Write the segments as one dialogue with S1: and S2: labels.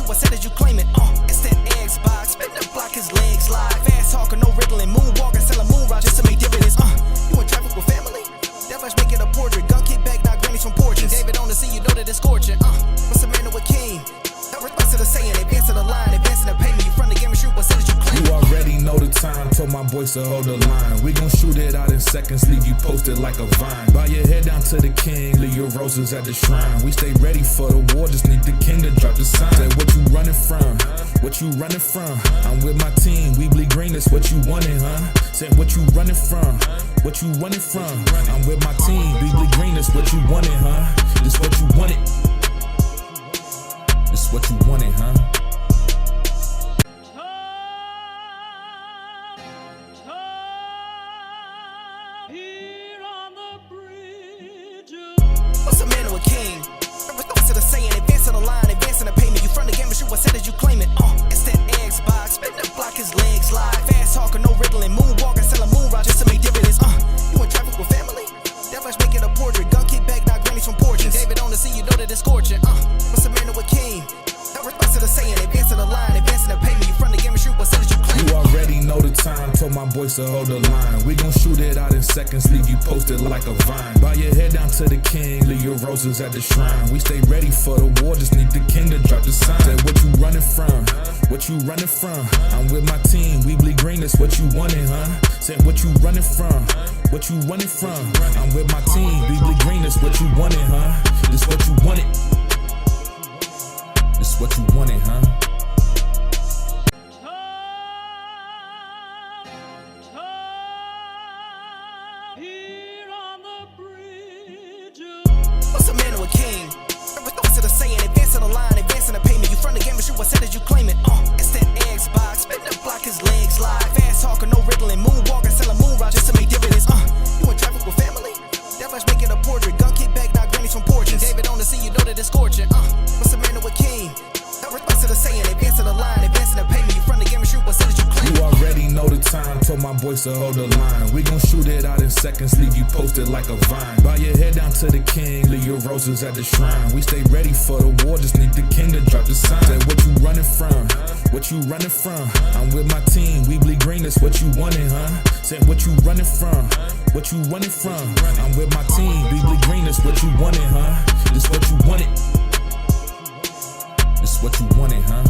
S1: shoot, I said that you claim it. It's that Xbox, spin the block, his legs live. Fast talking, no wriggling, moonwalking, selling moon rock just to make dividends. You in traffic with family? That flash making a portrait. Gun kick back, not grannies from porches. David on the scene, you know that it's scorching. What's the matter with King? No response to the saying, advancing the line, advancing the payment. You front the game and shoot, I said that you claim it.
S2: You already know the time, told my boys to hold the line. We gon' shoot it out in seconds, leave you posted like a vine. Bow your head down to the king, leave your roses at the shrine. We stay ready for the war, just need the king to drop the sign. Say what you running from, what you running from? I'm with my team, we bleed green, that's what you wanted, huh? Say what you running from, what you running from? I'm with my team, we bleed green, that's what you wanted, huh? This what you wanted, this what you wanted, huh?
S1: What's the matter with King? No response to the saying, advancing the line, advancing the payment. You front the game and shoot, I said that you claim it. It's that Xbox, spin the block, his legs live. Fast talking, no wriggling, moonwalking, selling moon rock just to make dividends. You in traffic with family? That flash making a portrait. Gun kick back, not grannies from porches. David on the scene, you know that it's scorching. What's the matter with King? No response to the saying, advancing the line, advancing the payment. You front the game and shoot, I said that you claim it.
S2: You already know the time, told my boys to hold the line. We gon' shoot it out in seconds, leave you posted like a vine. Bow your head down to the king, leave your roses at the shrine. We stay ready for the war, just need the king to drop the sign. Say what you running from, what you running from? I'm with my team, we bleed green, that's what you wanted, huh? Say what you running from, what you running from? I'm with my team, we bleed green, that's what you wanted, huh? This what you wanted, this what you wanted, huh?
S1: What's the matter with King? No response to the saying, advancing the line, advancing the payment. You front the game and shoot, I said that you claim it. It's that Xbox, spin the block, his legs live. Fast talking, no wriggling, moonwalking, selling moon rock just to make dividends. You in traffic with family? That flash making a portrait. Gun kick back, not grannies from porches. David on the scene, you know that it's scorching. What's the matter with King? No response to the saying, advancing the line, advancing the payment. You front the game and shoot, I said that you claim it.
S2: You already know the time, told my boys to hold the line. We gon' shoot it out in seconds, leave you posted like a vine. Bow your head down to the king, leave your roses at the shrine. We stay ready for the war, just need the king to drop the sign. Say what you running from, what you running from? I'm with my team, we bleed green, that's what you wanted, huh? Say what you running from, what you running from? I'm with my team, we bleed green, that's what you wanted, huh? This what you wanted, this what you wanted, huh?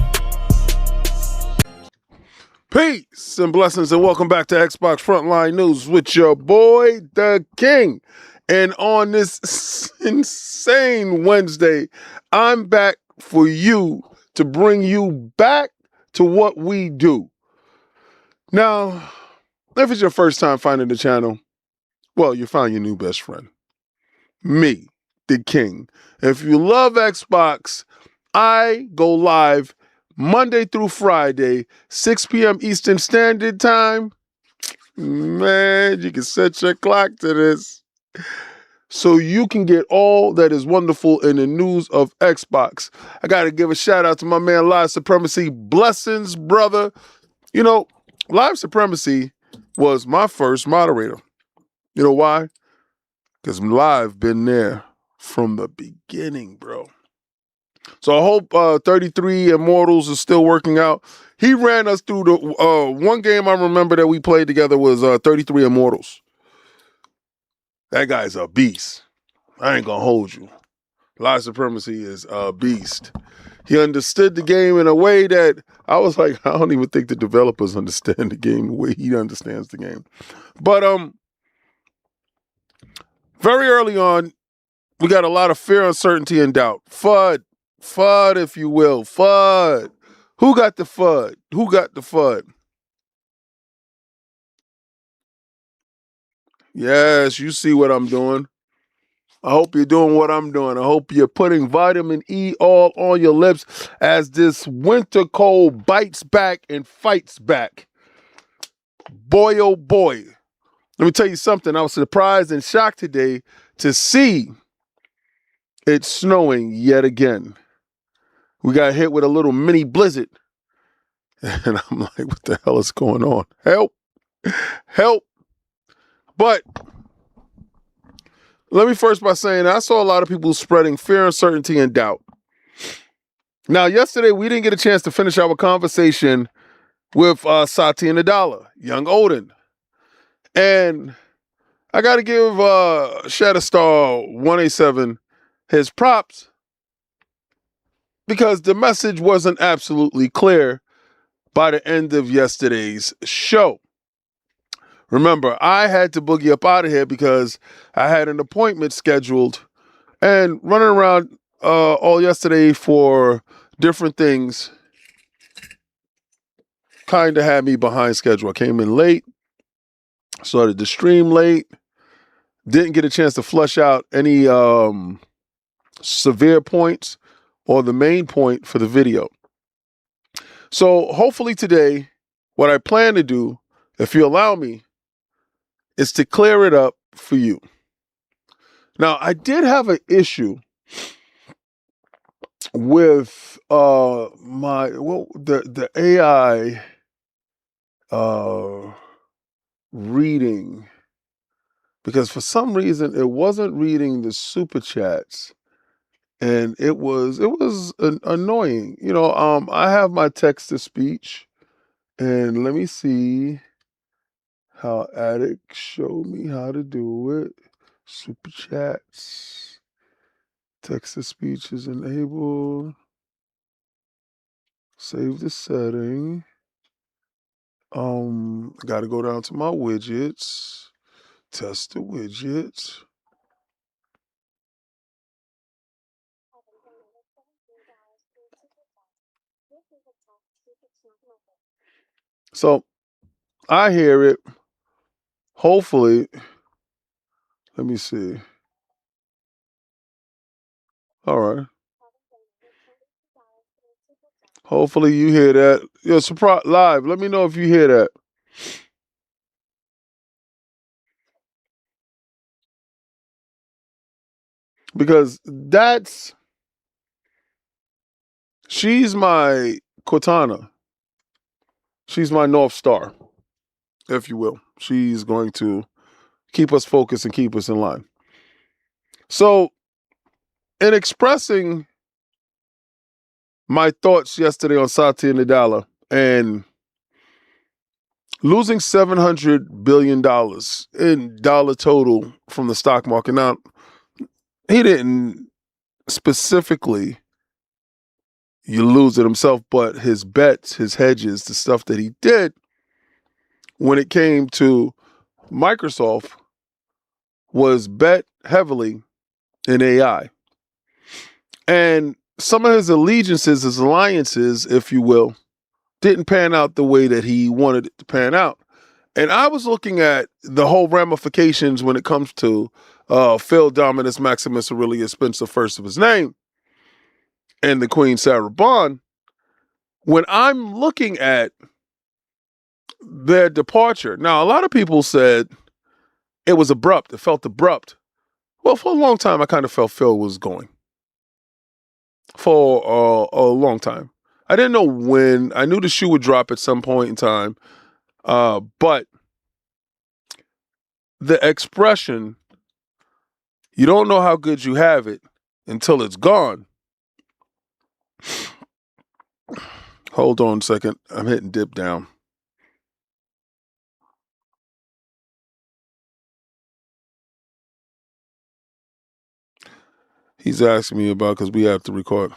S3: Peace and blessings and welcome back to Xbox Frontline News with your boy, the King. And on this insane Wednesday, I'm back for you to bring you back to what we do. Now, if it's your first time finding the channel, well, you found your new best friend, me, the King. If you love Xbox, I go live Monday through Friday, 6 p.m. Eastern Standard Time. Man, you can set your clock to this. So you can get all that is wonderful in the news of Xbox. I got to give a shout out to my man Live Supremacy. Blessings, brother. You know, Live Supremacy was my first moderator. You know why? Because Live been there from the beginning, bro. So I hope 33 Immortals is still working out. He ran us through the one game I remember that we played together was 33 Immortals. That guy's a beast. I ain't gonna hold you. Live Supremacy is a beast. He understood the game in a way that I was like, I don't even think the developers understand the game the way he understands the game. But very early on, we got a lot of fear, uncertainty, and doubt. FUD, if you will. FUD. Who got the FUD? Who got the FUD? Yes, you see what I'm doing. I hope you're doing what I'm doing. I hope you're putting vitamin E all on your lips as this winter cold bites back and fights back. Boy, oh boy. Let me tell you something. I was surprised and shocked today to see it snowing yet again. We got hit with a little mini blizzard. And I'm like, what the hell is going on? Help. Help. But let me first by saying I saw a lot of people spreading fear, uncertainty, and doubt. Now, yesterday we didn't get a chance to finish our conversation with Satya Nadella, young Odin. And I got to give Shatterstar 187 his props because the message wasn't absolutely clear by the end of yesterday's show. Remember, I had to boogie up out of here because I had an appointment scheduled and running around all yesterday for different things kind of had me behind schedule. I came in late, started the stream late, didn't get a chance to flush out any severe points or the main point for the video. So hopefully today, what I plan to do, if you allow me, is to clear it up for you. Now, I did have an issue with the AI reading, because for some reason it wasn't reading the super chats, and it was annoying. I have my text to speech, and let me see how Addict showed me how to do it. Super chats, text to speech is enabled. Save the setting. Got to go down to my widgets. Test the widgets. So I hear it. Hopefully, let me see. All right. Hopefully you hear that. Yo, surprise live. Let me know if you hear that. Because she's my Cortana. She's my North Star, if you will. She's going to keep us focused and keep us in line. So, in expressing my thoughts yesterday on Satya Nadella and losing $700 billion in dollar total from the stock market. Now, he didn't specifically lose it himself, but his bets, his hedges, the stuff that he did when it came to Microsoft was bet heavily in AI. And some of his allegiances, his alliances, if you will, didn't pan out the way that he wanted it to pan out. And I was looking at the whole ramifications when it comes to Phil Dominus Maximus Aurelius Spencer, first of his name, and the Queen Sarah Bond. When I'm looking at their departure, now a lot of people said it was abrupt. It felt abrupt. Well, for a long time, I kind of felt Phil was going. For a long time. I didn't know when. I knew the shoe would drop at some point in time. But the expression, you don't know how good you have it until it's gone. Hold on a second. I'm hitting dip down. He's asking me about because we have to record.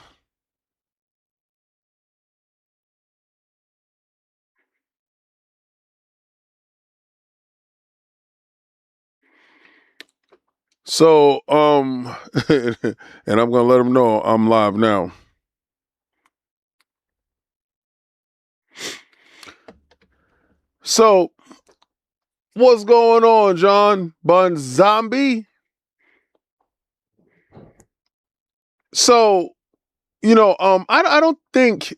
S3: So, and I'm going to let him know I'm live now. So, what's going on, John Bun Zombie? So, I don't think.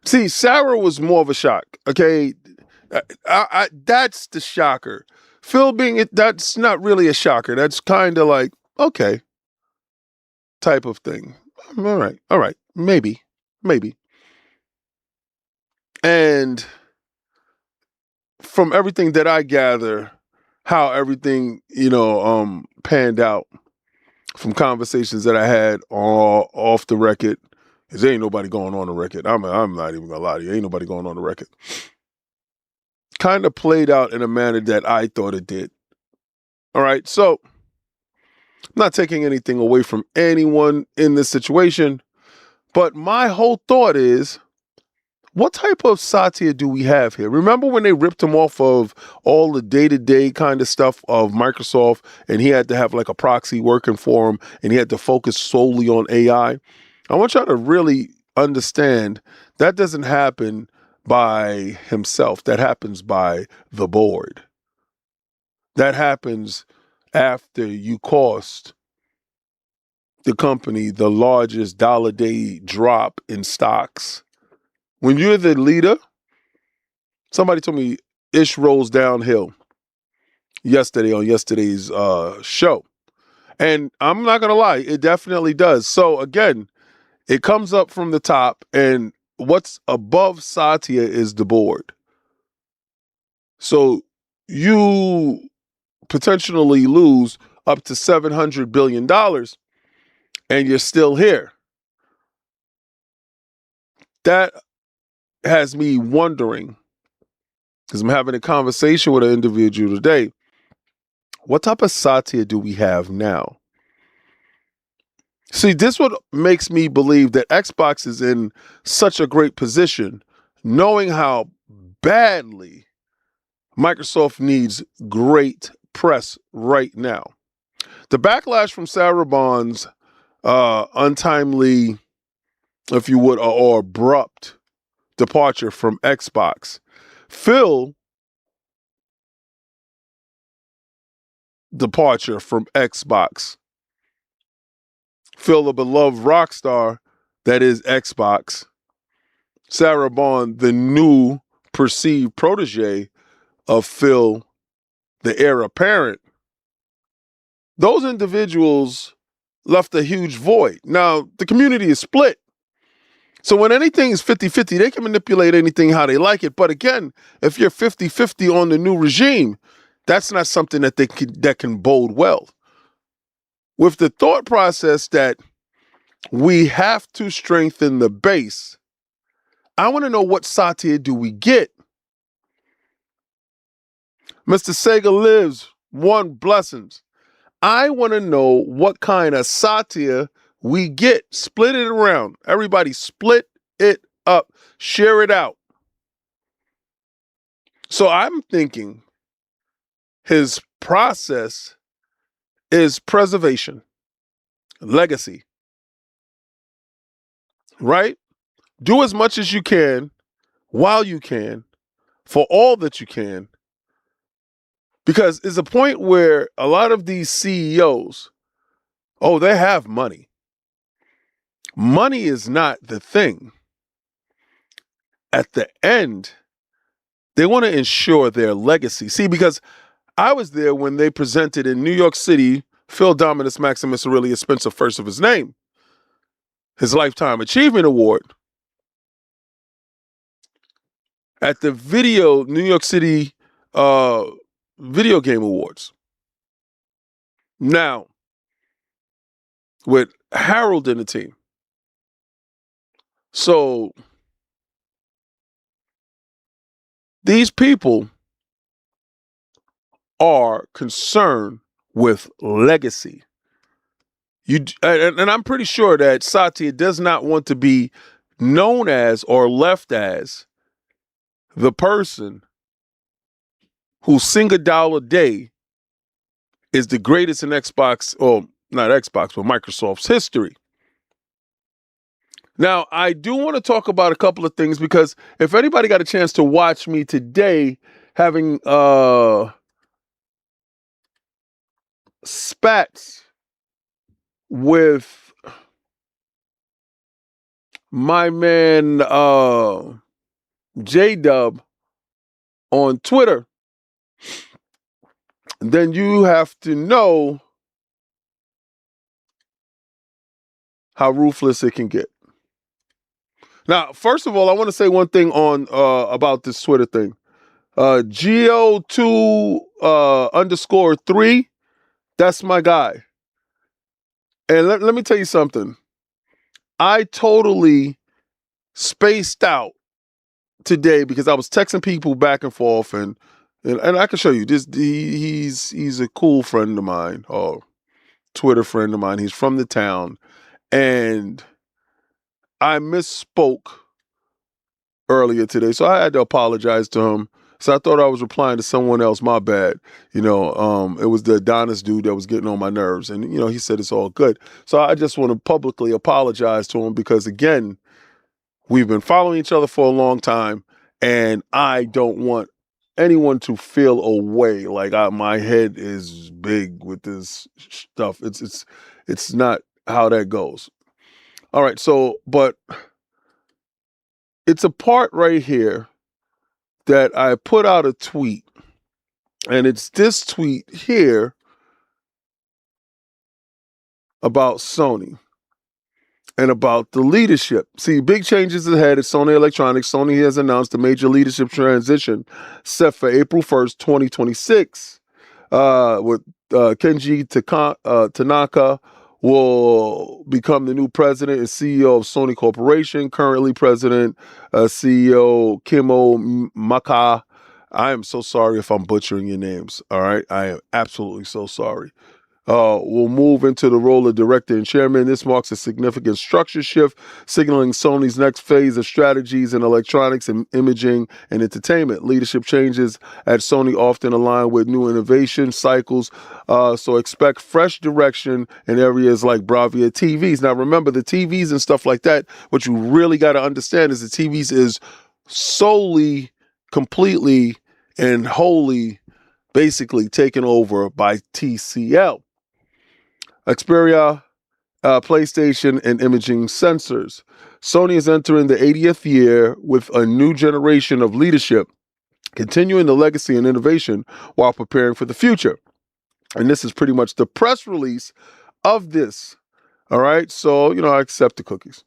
S3: See, Sarah was more of a shock. Okay, that's the shocker. Phil being it, that's not really a shocker. That's kind of like okay, type of thing. All right, maybe. And from everything that I gather, how everything panned out from conversations that I had off the record Because there ain't nobody going on the record. I'm not even gonna lie to you. Ain't nobody going on the record. Kind of played out in a manner that I thought it did. All right, so I'm not taking anything away from anyone in this situation, but my whole thought is, what type of Satya do we have here? Remember when they ripped him off of all the day-to-day kind of stuff of Microsoft, and he had to have like a proxy working for him, and he had to focus solely on AI? I want y'all to really understand that doesn't happen by himself. That happens by the board. That happens after you cost the company the largest dollar-day drop in stocks. When you're the leader, somebody told me ish rolls downhill yesterday on yesterday's show. And I'm not going to lie, it definitely does. So again, it comes up from the top, and what's above Satya is the board. So you potentially lose up to $700 billion, and you're still here. That has me wondering, because I'm having a conversation with an individual today, what type of Satya do we have now? See, this what makes me believe that Xbox is in such a great position, knowing how badly Microsoft needs great press right now. The backlash from Sarah Bond's untimely, if you would, or abrupt departure from Xbox. Phil departure from Xbox. Phil, the beloved rock star that is Xbox. Sarah Bond, the new perceived protege of Phil, the heir apparent. Those individuals left a huge void. Now, the community is split. So when anything is 50-50, they can manipulate anything how they like it. But again, if you're 50-50 on the new regime, that's not something that can bode well. With the thought process that we have to strengthen the base, I want to know, what Satya do we get? Mr. Sega lives, one blessings. I want to know what kind of Satya we get. Split it around. Everybody split it up. Share it out. So I'm thinking his process is preservation, legacy, right? Do as much as you can while you can for all that you can. Because it's a point where a lot of these CEOs, they have money. Money is not the thing. At the end, they want to ensure their legacy. See, because I was there when they presented in New York City Phil Dominus Maximus Aurelius Spencer, first of his name, his Lifetime Achievement Award at the New York City Video Game Awards. Now, with Harold and the team. So these people are concerned with legacy. And I'm pretty sure that Satya does not want to be known as or left as the person whose $1 day is the greatest in Xbox, or not Xbox, but Microsoft's history. Now, I do want to talk about a couple of things, because if anybody got a chance to watch me today having spats with my man J-Dub on Twitter, then you have to know how ruthless it can get. Now, first of all, I want to say one thing on about this Twitter thing. Geo2_3, that's my guy. And let me tell you something. I totally spaced out today because I was texting people back and forth, and I can show you this. He's a cool friend of mine, or Twitter friend of mine. He's from the town, and I misspoke earlier today, so I had to apologize to him. So I thought I was replying to someone else. My bad. It was the Adonis dude that was getting on my nerves, and he said it's all good. So I just want to publicly apologize to him because, again, we've been following each other for a long time, and I don't want anyone to feel away like my head is big with this stuff. It's not how that goes. All right, but it's a part right here that I put out a tweet, and it's this tweet here about Sony and about the leadership. See, big changes ahead at Sony Electronics. Sony has announced a major leadership transition set for April 1st, 2026, with Kenji Tanaka will become the new president and CEO of Sony Corporation. Currently president, CEO Kimo Maka. I am so sorry if I'm butchering your names, all right? I am absolutely so sorry. Will move into the role of director and chairman. This marks a significant structure shift, signaling Sony's next phase of strategies in electronics and imaging and entertainment. Leadership changes at Sony often align with new innovation cycles, so expect fresh direction in areas like Bravia TVs. Now, remember, the TVs and stuff like that, what you really got to understand is the TVs is solely, completely, and wholly basically taken over by TCL. Xperia, PlayStation, and imaging sensors. Sony is entering the 80th year with a new generation of leadership, continuing the legacy and innovation while preparing for the future. And this is pretty much the press release of this. All right, so, I accept the cookies.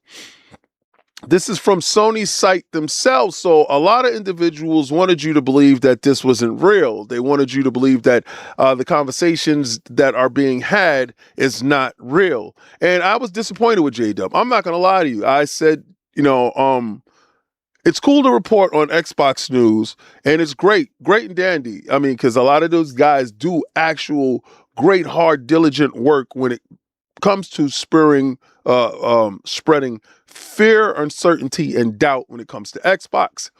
S3: This is from Sony's site themselves. So a lot of individuals wanted you to believe that this wasn't real. They wanted you to believe that the conversations that are being had is not real. And I was disappointed with J-Dub. I'm not going to lie to you. I said, it's cool to report on Xbox news, and it's great and dandy. I mean, because a lot of those guys do actual great, hard, diligent work when it comes to spreading fear, uncertainty, and doubt when it comes to Xbox.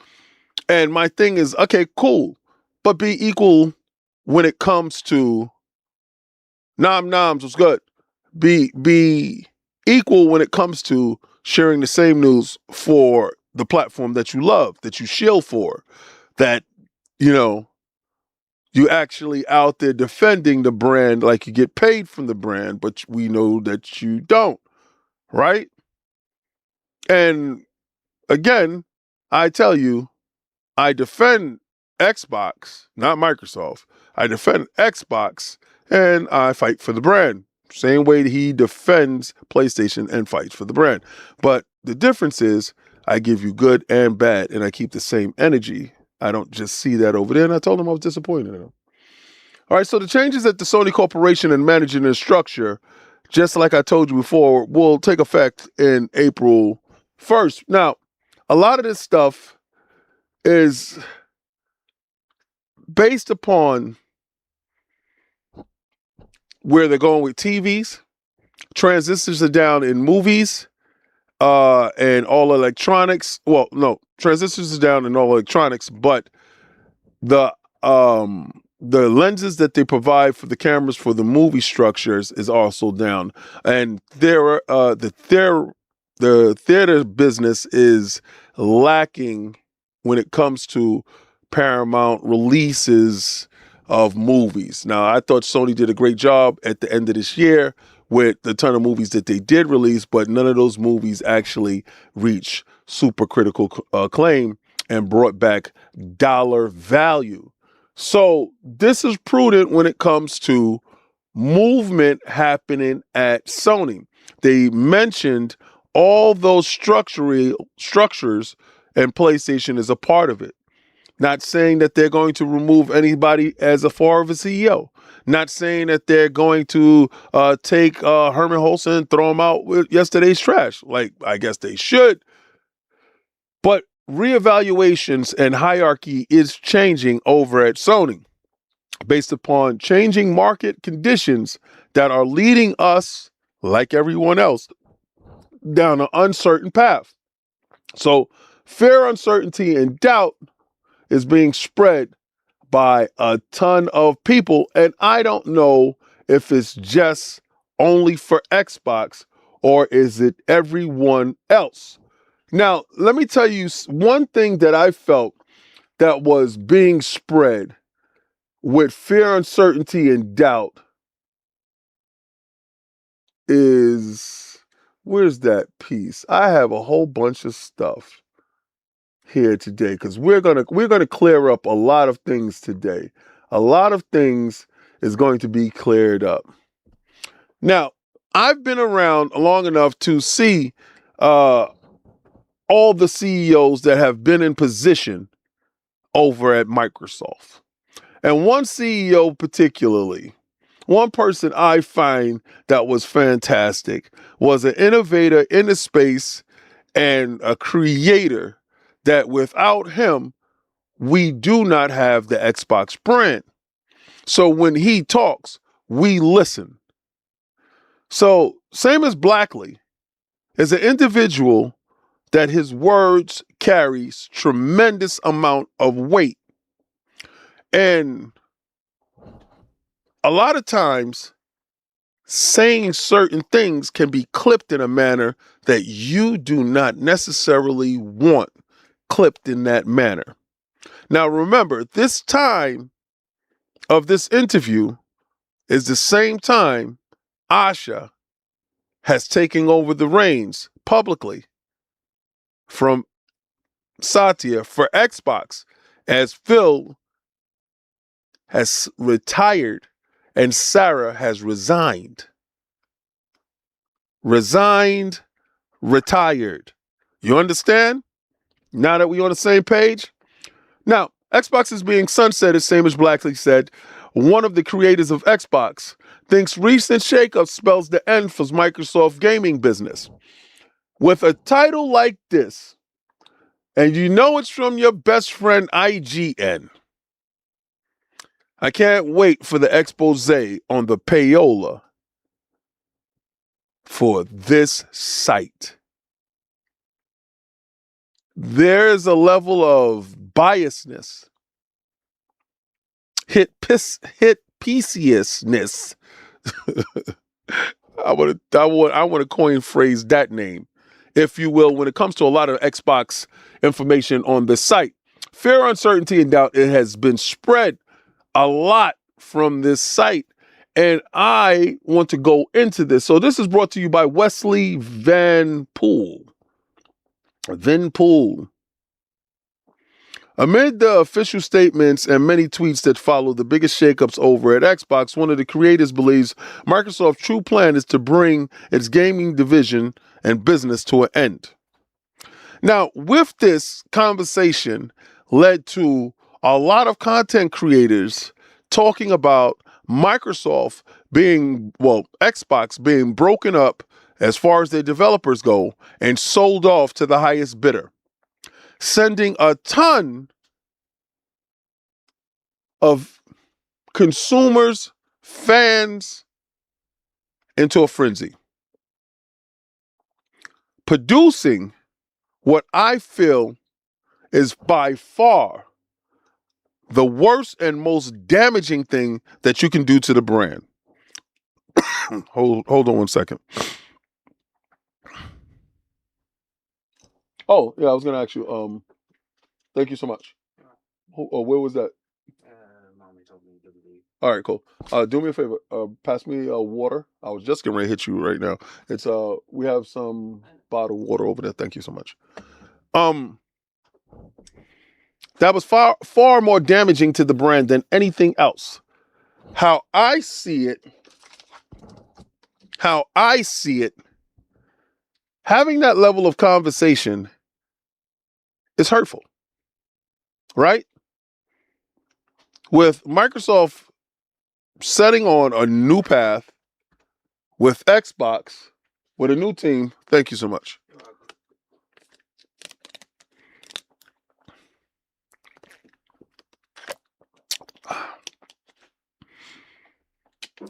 S3: And my thing is, okay, cool, but be equal when it comes to noms was good. Be equal when it comes to sharing the same news for the platform that you love, that you shield for, that you actually out there defending the brand like you get paid from the brand, but we know that you don't, right? And again, I tell you, I defend Xbox, not Microsoft. I defend Xbox and I fight for the brand. Same way that he defends PlayStation and fights for the brand. But the difference is I give you good and bad, and I keep the same energy. I don't just see that over there. And I told him I was disappointed in him. All right, so the changes at the Sony Corporation and managing their structure, just like I told you before, will take effect in April 1st. Now, a lot of this stuff is based upon where they're going with TVs. Transistors are down in movies and all electronics. Well, no, transistors are down in all electronics, but the lenses that they provide for the cameras for the movie structures is also down. And the theater business is lacking when it comes to Paramount releases of movies. Now, I thought Sony did a great job at the end of this year with the ton of movies that they did release, but none of those movies actually reached super critical acclaim and brought back dollar value. So this is prudent when it comes to movement happening at Sony. They mentioned all those structures, and PlayStation is a part of it. Not saying that they're going to remove anybody as a far of a CEO. Not saying that they're going to take Herman Holson and throw him out with yesterday's trash. Like, I guess they should. But reevaluations and hierarchy is changing over at Sony based upon changing market conditions that are leading us, like everyone else, down an uncertain path. So fear, uncertainty, and doubt is being spread by a ton of people. And I don't know if it's just only for Xbox or is it everyone else. Now, let me tell you one thing that I felt that was being spread with fear, uncertainty, and doubt is, where's that piece? I have a whole bunch of stuff here today because we're gonna clear up a lot of things today. A lot of things is going to be cleared up. Now, I've been around long enough to see all the CEOs that have been in position over at Microsoft. And one CEO particularly, one person I find that was fantastic, was an innovator in the space and a creator that without him, we do not have the Xbox brand. So when he talks, we listen. So same as Blackley is an individual that his words carries tremendous amount of weight. And a lot of times saying certain things can be clipped in a manner that you do not necessarily want clipped in that manner. Now, remember, this time of this interview is the same time Asha has taken over the reins publicly from Satya for Xbox, as Phil has retired and Sarah has resigned. Resigned, retired. You understand? Now that we're on the same page? Now, Xbox is being sunsetted, same as Blackley said. One of the creators of Xbox thinks recent shakeup spells the end for Microsoft gaming business. With a title like this, and you know it's from your best friend IGN, I can't wait for the expose on the payola for this site. There's a level of biasness, hit pieciousness. I want to coin phrase that name, if you will, when it comes to a lot of Xbox information on the site. Fear, uncertainty, and doubt, it has been spread a lot from this site, and I want to go into this. So this is brought to you by Wesley Van Pool. Amid the official statements and many tweets that follow the biggest shakeups over at Xbox, one of the creators believes Microsoft's true plan is to bring its gaming division and business to an end. Now, with this conversation led to a lot of content creators talking about Xbox being broken up as far as their developers go and sold off to the highest bidder, sending a ton of consumers, fans into a frenzy, producing what I feel is by far the worst and most damaging thing that you can do to the brand. Hold on one second. Oh, yeah, I was going to ask you, thank you so much. Where was that?
S4: Mommy told me to leave.
S3: All right, cool. Do me a favor. Pass me water. I was just getting ready to hit you right now. It's we have some bottled water over there. Thank you so much. That was far more damaging to the brand than anything else. How I see it, having that level of conversation is hurtful, right? with Microsoft setting on a new path with Xbox, with a new team. Thank you so much.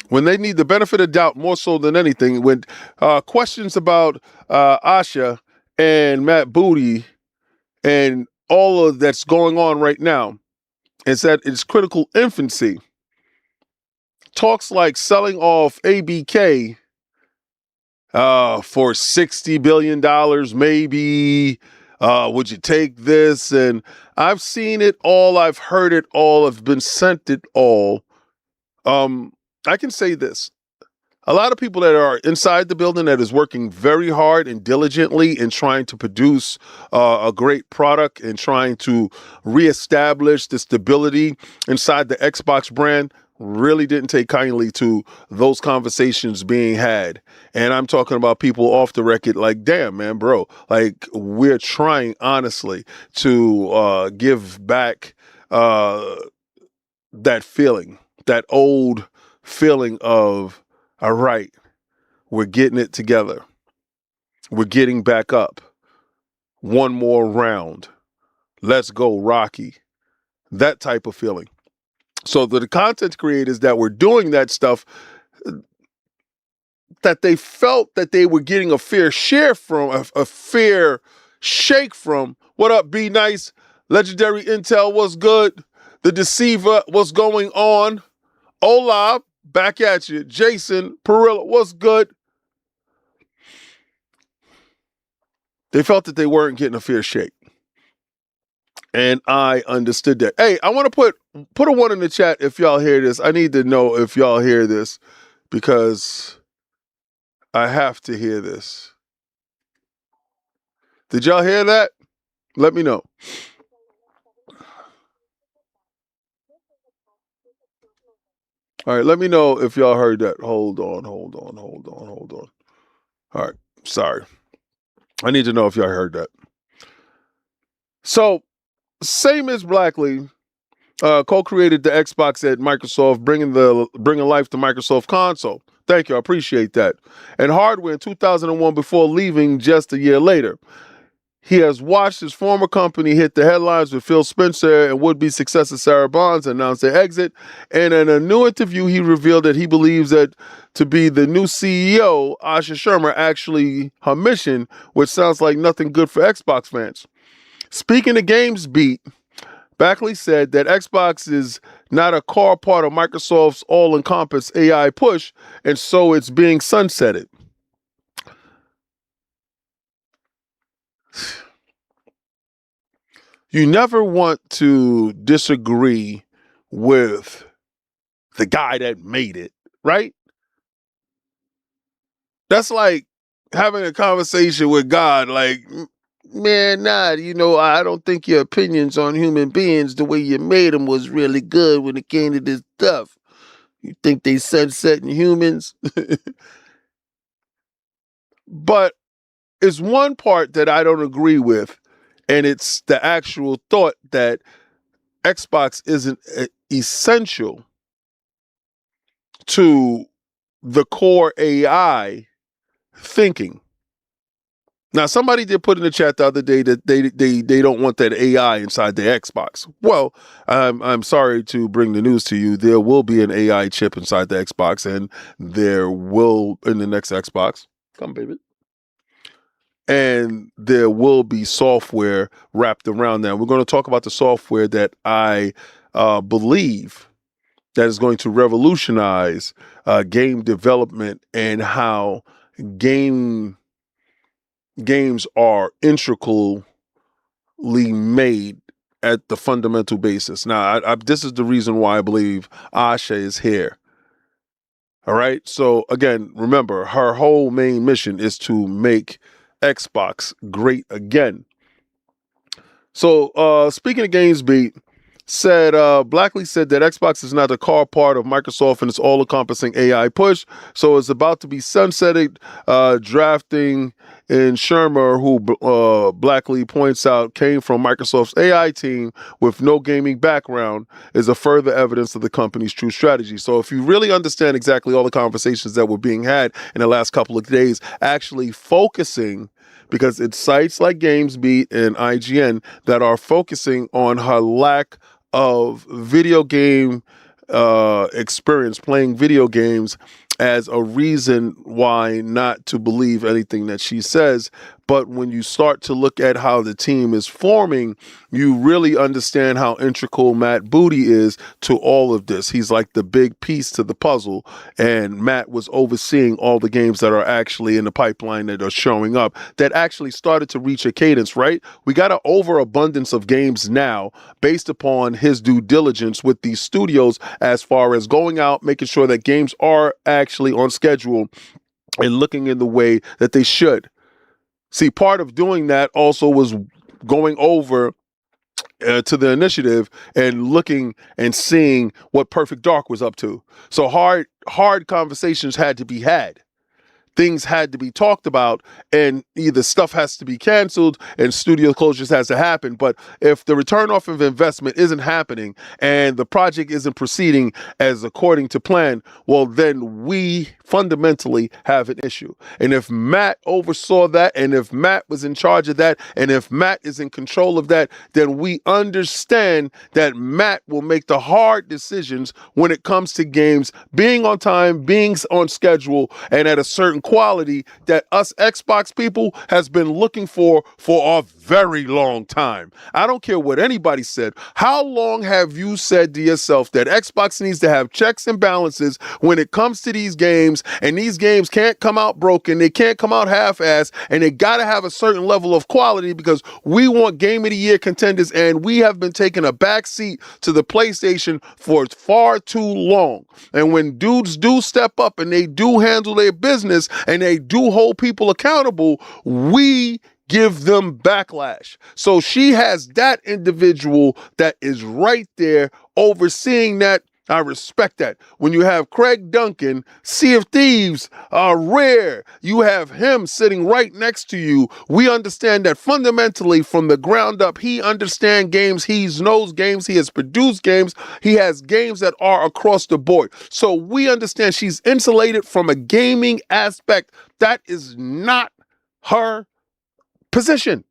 S3: When they need the benefit of doubt more so than anything, when questions about Asha and Matt Booty and all of that's going on right now is that it's critical infancy. Talks like selling off ABK for $60 billion, maybe. Would you take this? And I've seen it all. I've heard it all. I've been sent it all. I can say this. A lot of people that are inside the building that is working very hard and diligently in trying to produce a great product and trying to reestablish the stability inside the Xbox brand really didn't take kindly to those conversations being had. And I'm talking about people off the record like, damn, man, bro, like we're trying honestly to give back that feeling, that old feeling of, all right, we're getting it together. We're getting back up. One more round. Let's go, Rocky. That type of feeling. So the content creators that were doing that stuff, that they felt that they were getting a fair share from, a fair shake from. What up, Be Nice? Legendary Intel, what's good? The Deceiver, what's going on? Hola, back at you. Jason Perilla, what's good? They felt that they weren't getting a fair shake. And I understood that. Hey, I want to put a 1 in the chat if y'all hear this. I need to know if y'all hear this because I have to hear this. Did y'all hear that? Let me know. All right, let me know if y'all heard that. Hold on. All right, sorry. I need to know if y'all heard that. So, same as Blackley, co-created the Xbox at Microsoft, bringing life to Microsoft console. Thank you, I appreciate that. And hardware in 2001 before leaving just a year later. He has watched his former company hit the headlines with Phil Spencer and would-be successor Sarah Bonds announce their exit. And in a new interview, he revealed that he believes that to be the new CEO, Asha Sharma, actually her mission, which sounds like nothing good for Xbox fans. Speaking of Games Beat, Backley said that Xbox is not a core part of Microsoft's all-encompass AI push, and so it's being sunsetted. You never want to disagree with the guy that made it, right? That's like having a conversation with God, like, man, I don't think your opinions on human beings, the way you made them was really good when it came to this stuff. You think they sunsetting humans? But it's one part that I don't agree with, and it's the actual thought that Xbox isn't essential to the core AI thinking. Now, somebody did put in the chat the other day that they don't want that AI inside the Xbox. Well, I'm sorry to bring the news to you. There will be an AI chip inside the Xbox, and there will in the next Xbox. Come, baby. And there will be software wrapped around that. We're going to talk about the software that I believe that is going to revolutionize game development and how games are intricately made at the fundamental basis. Now, this is the reason why I believe Asha is here. All right. So again, remember, her whole main mission is to make Xbox great again. So speaking of GamesBeat, Blackley said that Xbox is not a core part of Microsoft and its all-encompassing AI push, so it's about to be sunsetted, drafting and Sharma, who Blackley points out came from Microsoft's AI team with no gaming background, is a further evidence of the company's true strategy. So if you really understand exactly all the conversations that were being had in the last couple of days, actually focusing, because it's sites like GamesBeat and IGN that are focusing on her lack of video game experience, playing video games, as a reason why not to believe anything that she says. But when you start to look at how the team is forming, you really understand how integral Matt Booty is to all of this. He's like the big piece to the puzzle, and Matt was overseeing all the games that are actually in the pipeline that are showing up that actually started to reach a cadence, right? We got an overabundance of games now based upon his due diligence with these studios as far as going out, making sure that games are actually on schedule and looking in the way that they should. See, part of doing that also was going over to the initiative and looking and seeing what Perfect Dark was up to. So hard conversations had to be had. Things had to be talked about, and either stuff has to be canceled and studio closures has to happen. But if the return off of investment isn't happening and the project isn't proceeding as according to plan, well, then we fundamentally have an issue. And if Matt oversaw that, and if Matt was in charge of that, and if Matt is in control of that, then we understand that Matt will make the hard decisions when it comes to games being on time, being on schedule, and at a certain quality that us Xbox people has been looking for a very long time. I don't care what anybody said. How long have you said to yourself that Xbox needs to have checks and balances when it comes to these games, and these games can't come out broken, they can't come out half-assed, and they gotta have a certain level of quality because we want Game of the Year contenders, and we have been taking a back seat to the PlayStation for far too long. And when dudes do step up and they do handle their business and they do hold people accountable, we give them backlash. So she has that individual that is right there overseeing that. I respect that. When you have Craig Duncan, Sea of Thieves, Rare, you have him sitting right next to you. We understand that fundamentally from the ground up, he understands games, he knows games, he has produced games, he has games that are across the board. So we understand she's insulated from a gaming aspect. That is not her position.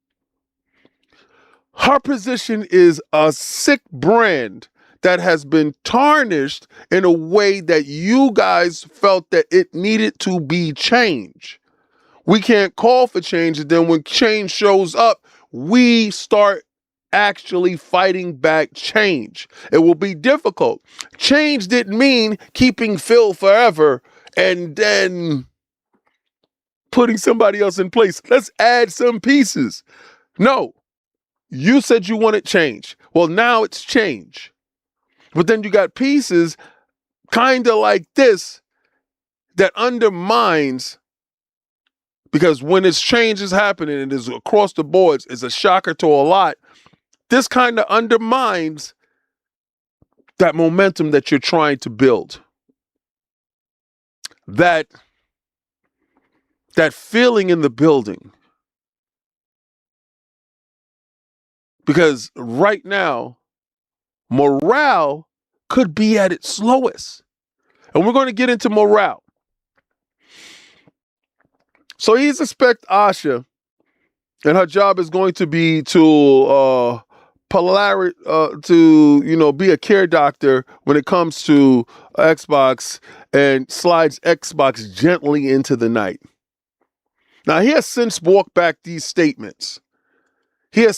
S3: Her position is a sick brand that has been tarnished in a way that you guys felt that it needed to be changed. We can't call for change, and then when change shows up, we start actually fighting back change. It will be difficult. Change didn't mean keeping Phil forever and then putting somebody else in place. Let's add some pieces. No, you said you wanted change. Well, now it's change. But then you got pieces kind of like this that undermines, because when this change is happening, it is across the boards, it's a shocker to a lot. This kind of undermines that momentum that you're trying to build. That feeling in the building. Because right now, morale could be at its lowest. And we're going to get into morale. So he's expect Asha, and her job is going to be to be a care doctor when it comes to Xbox, and slides Xbox gently into the night. Now, he has since walked back these statements. And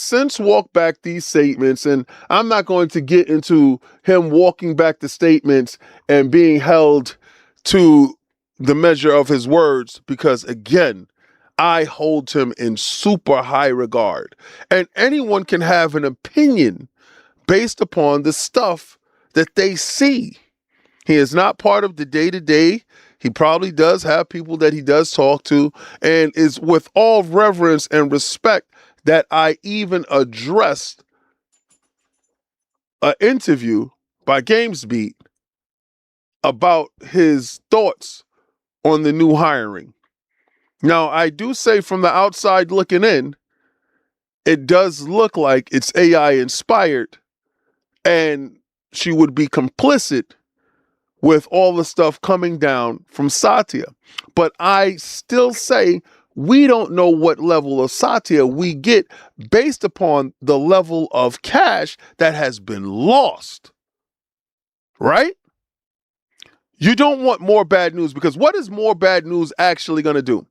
S3: I'm not going to get into him walking back the statements and being held to the measure of his words, because, again, I hold him in super high regard. And anyone can have an opinion based upon the stuff that they see. He is not part of the day-to-day. He probably does have people that he does talk to, and is with all reverence and respect that I even addressed an interview by GamesBeat about his thoughts on the new hiring. Now, I do say from the outside looking in, it does look like it's AI inspired, and she would be complicit with all the stuff coming down from Satya. But I still say we don't know what level of Satya we get based upon the level of cash that has been lost. Right? You don't want more bad news, because what is more bad news actually going to do?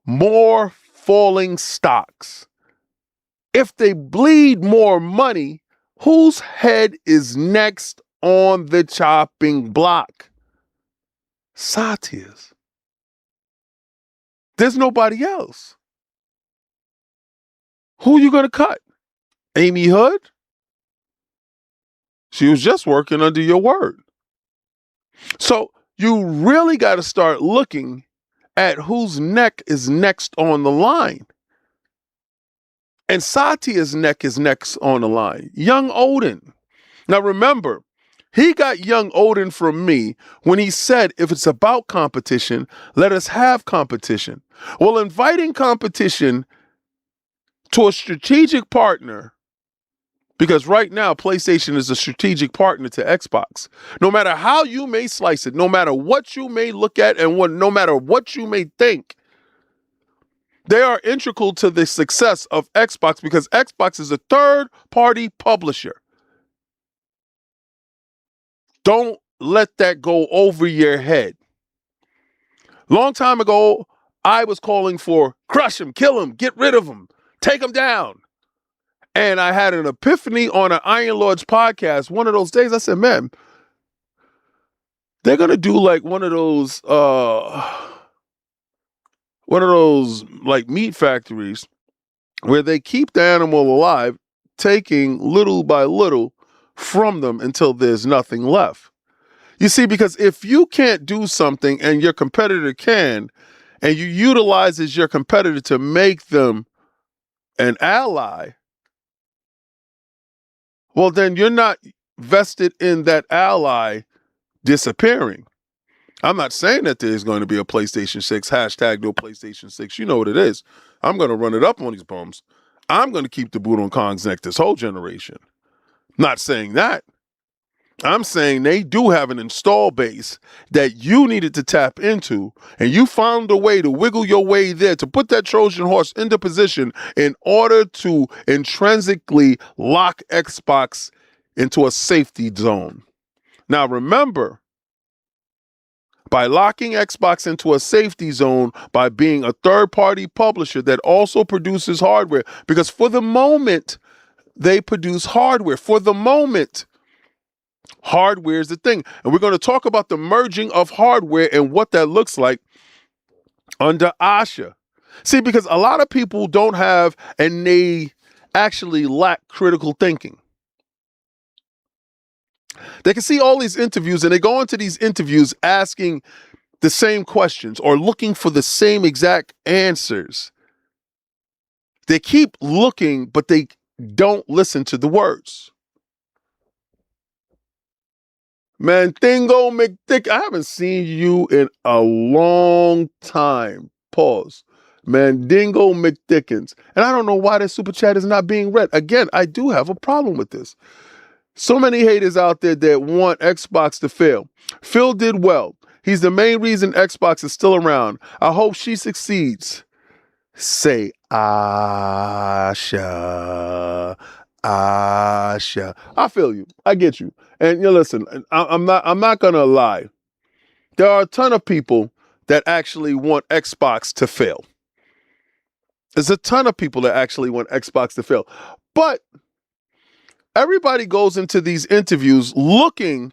S3: More falling stocks. If they bleed more money, whose head is next on the chopping block? Satya's. There's nobody else. Who are you going to cut? Amy Hood? She was just working under your word. So you really got to start looking at whose neck is next on the line. And Satya's neck is next on the line. Young Odin. Now remember, he got young Odin from me when he said, if it's about competition, let us have competition. Well, inviting competition to a strategic partner, because right now PlayStation is a strategic partner to Xbox. No matter how you may slice it, no matter what you may look at, and no matter what you may think, they are integral to the success of Xbox, because Xbox is a third-party publisher. Don't let that go over your head. Long time ago, I was calling for crush him, kill him, get rid of him, take him down. And I had an epiphany on an Iron Lords podcast. One of those days, I said, man, they're going to do like one of those like meat factories where they keep the animal alive, taking little by little from them until there's nothing left. You see, because if you can't do something and your competitor can, and you utilize as your competitor to make them an ally, well, then you're not vested in that ally disappearing. I'm not saying that there's going to be a PlayStation 6, hashtag no PlayStation 6. You know what it is. I'm going to run it up on these bums. I'm going to keep the boot on Kong's neck this whole generation. Not saying that. I'm saying they do have an install base that you needed to tap into, and you found a way to wiggle your way there to put that Trojan horse into position in order to intrinsically lock Xbox into a safety zone. Now remember, by locking Xbox into a safety zone, by being a third-party publisher that also produces hardware, because for the moment, they produce hardware. For the moment, hardware is the thing. And we're going to talk about the merging of hardware and what that looks like under Asha. See, because a lot of people don't have, and they actually lack critical thinking. They can see all these interviews, and they go into these interviews asking the same questions or looking for the same exact answers. They keep looking, but they don't listen to the words. Man, Thingo McDick, I haven't seen you in a long time. Pause. Man, Dingo McDickens. And I don't know why that super chat is not being read. Again, I do have a problem with this. So many haters out there that want Xbox to fail. Phil did well. He's the main reason Xbox is still around. I hope she succeeds. Say, Asha. Asha. I feel you. I get you. And you listen, I'm not gonna lie. There are a ton of people that actually want Xbox to fail. There's a ton of people that actually want Xbox to fail. But everybody goes into these interviews looking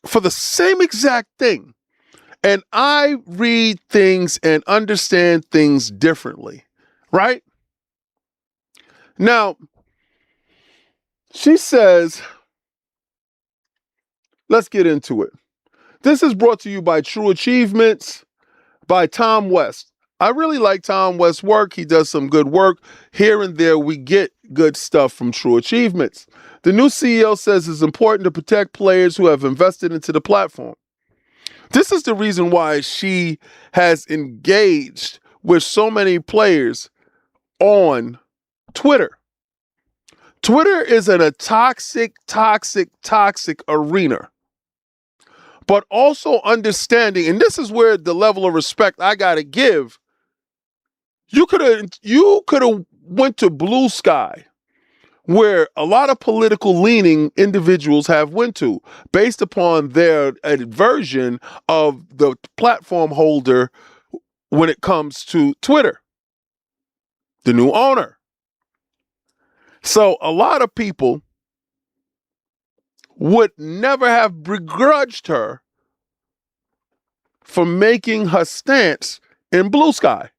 S3: for the same exact thing. And I read things and understand things differently, right? Now, she says, let's get into it. This is brought to you by True Achievements by Tom West. I really like Tom West's work. He does some good work. Here and there, we get good stuff from True Achievements. The new CEO says it's important to protect players who have invested into the platform. This is the reason why she has engaged with so many players on Twitter. Twitter is in a toxic arena. But also understanding, and this is where the level of respect I gotta give. You could have went to Blue Sky, where a lot of political leaning individuals have went to, based upon their aversion of the platform holder when it comes to Twitter, the new owner. So a lot of people would never have begrudged her for making her stance in Blue Sky.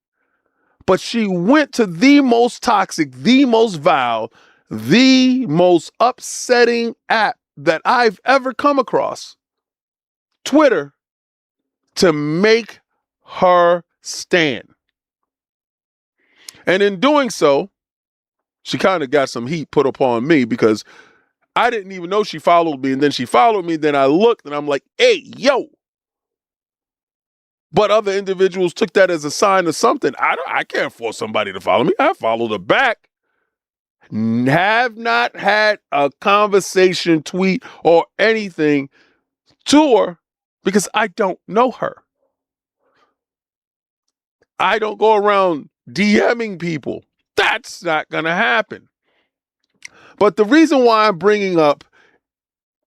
S3: But she went to the most toxic, the most vile, the most upsetting app that I've ever come across, Twitter, to make her stand. And in doing so, she kind of got some heat put upon me because I didn't even know she followed me. And then she followed me. Then I looked and I'm like, hey, yo. But other individuals took that as a sign of something. I can't force somebody to follow me. I followed her back. Have not had a conversation, tweet, or anything to her because I don't know her. I don't go around DMing people. That's not going to happen. But the reason why I'm bringing up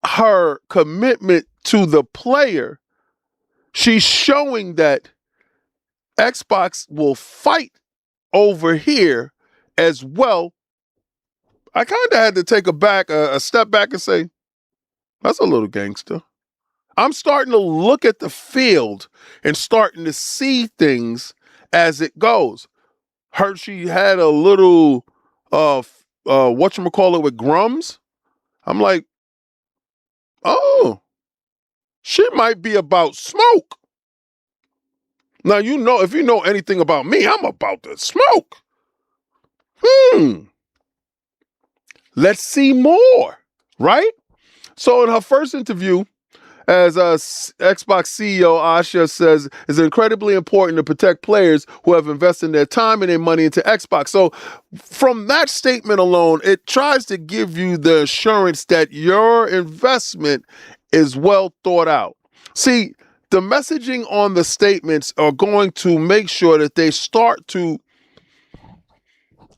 S3: her commitment to the player, she's showing that Xbox will fight over here as well. I kind of had to take a step back and say, that's a little gangster. I'm starting to look at the field and starting to see things as it goes. Heard she had a little, whatchamacallit with Grums. I'm like, oh, she might be about smoke. Now, you know, if you know anything about me, I'm about to smoke. Let's see more, right? So in her first interview, as Xbox CEO Asha says, it's incredibly important to protect players who have invested their time and their money into Xbox. So from that statement alone, it tries to give you the assurance that your investment is well thought out. See, the messaging on the statements are going to make sure that they start to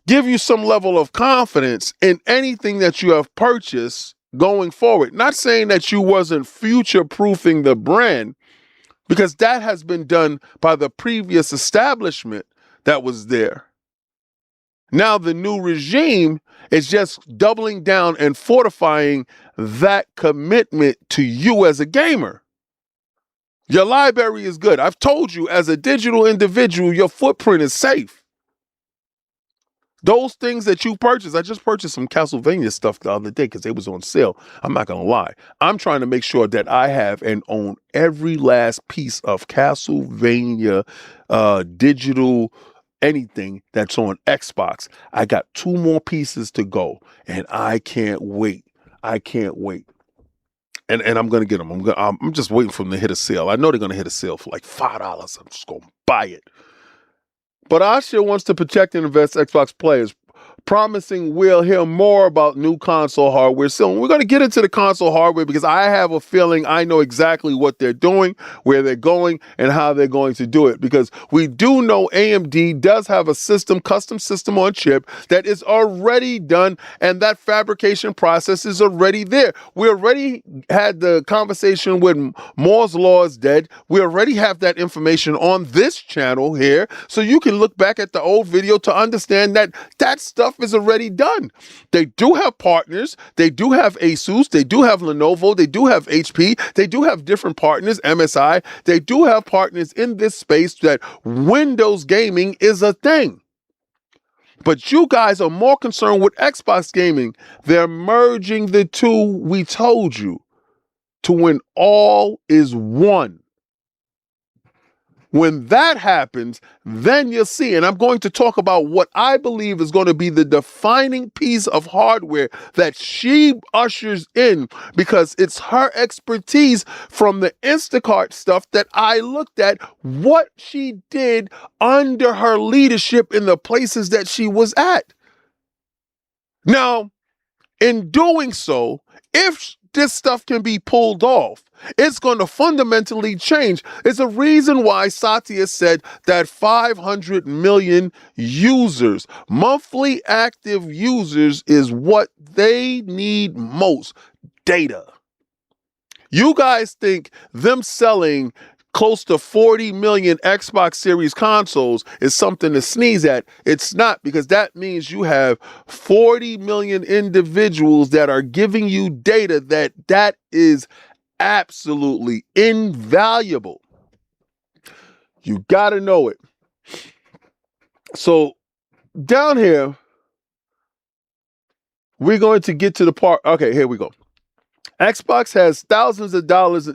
S3: give you some level of confidence in anything that you have purchased going forward. Not saying that you wasn't future-proofing the brand, because that has been done by the previous establishment that was there. Now the new regime is just doubling down and fortifying that commitment to you as a gamer. Your library is good. I've told you, as a digital individual, your footprint is safe. Those things that you purchase, I just purchased some Castlevania stuff the other day because it was on sale. I'm not going to lie. I'm trying to make sure that I have and own every last piece of Castlevania digital anything that's on Xbox. I got 2 more pieces to go and I can't wait. I can't wait. And I'm going to get them. I'm just waiting for them to hit a sale. I know they're going to hit a sale for like $5. I'm just going to buy it. But Asha wants to protect and invest Xbox players, promising we'll hear more about new console hardware soon. We're going to get into the console hardware because I have a feeling I know exactly what they're doing, where they're going, and how they're going to do it. Because we do know AMD does have a custom system on chip that is already done, and that fabrication process is already there. We already had the conversation with Moore's Law is dead. We already have that information on this channel here, so you can look back at the old video to understand that that stuff is already done. They do have partners. They do have Asus. They do have Lenovo. They do have HP. They do have different partners, MSI. They do have partners in this space that Windows gaming is a thing. But you guys are more concerned with Xbox gaming. They're merging the two, we told you, to when all is one. When that happens, then you'll see, and I'm going to talk about what I believe is going to be the defining piece of hardware that she ushers in, because it's her expertise from the Instacart stuff that I looked at, what she did under her leadership in the places that she was at. Now, in doing so, if this stuff can be pulled off, it's going to fundamentally change. It's a reason why Satya said that 500 million users, monthly active users, is what they need most. Data. You guys think them selling close to 40 million Xbox Series consoles is something to sneeze at. It's not, because that means you have 40 million individuals that are giving you data that is absolutely invaluable. You got to know it. So down here, we're going to get to the part. Okay, here we go. Xbox has thousands of dollars,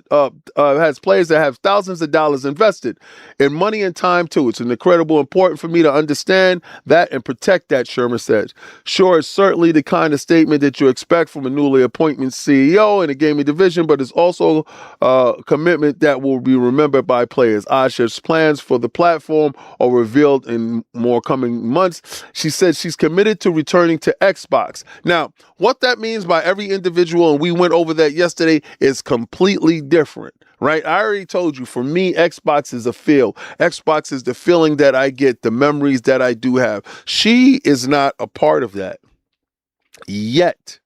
S3: has players that have thousands of dollars invested in money and time too. It's incredibly important for me to understand that and protect that, Sharma said. Sure, it's certainly the kind of statement that you expect from a newly appointed CEO in a gaming division, but it's also a commitment that will be remembered by players. Asha's plans for the platform are revealed in more coming months. She said she's committed to returning to Xbox. Now, what that means by every individual, and we went over that yesterday, is completely different, right? I already told you, for me, Xbox is a feel. Xbox is the feeling that I get, the memories that I do have. She is not a part of that yet.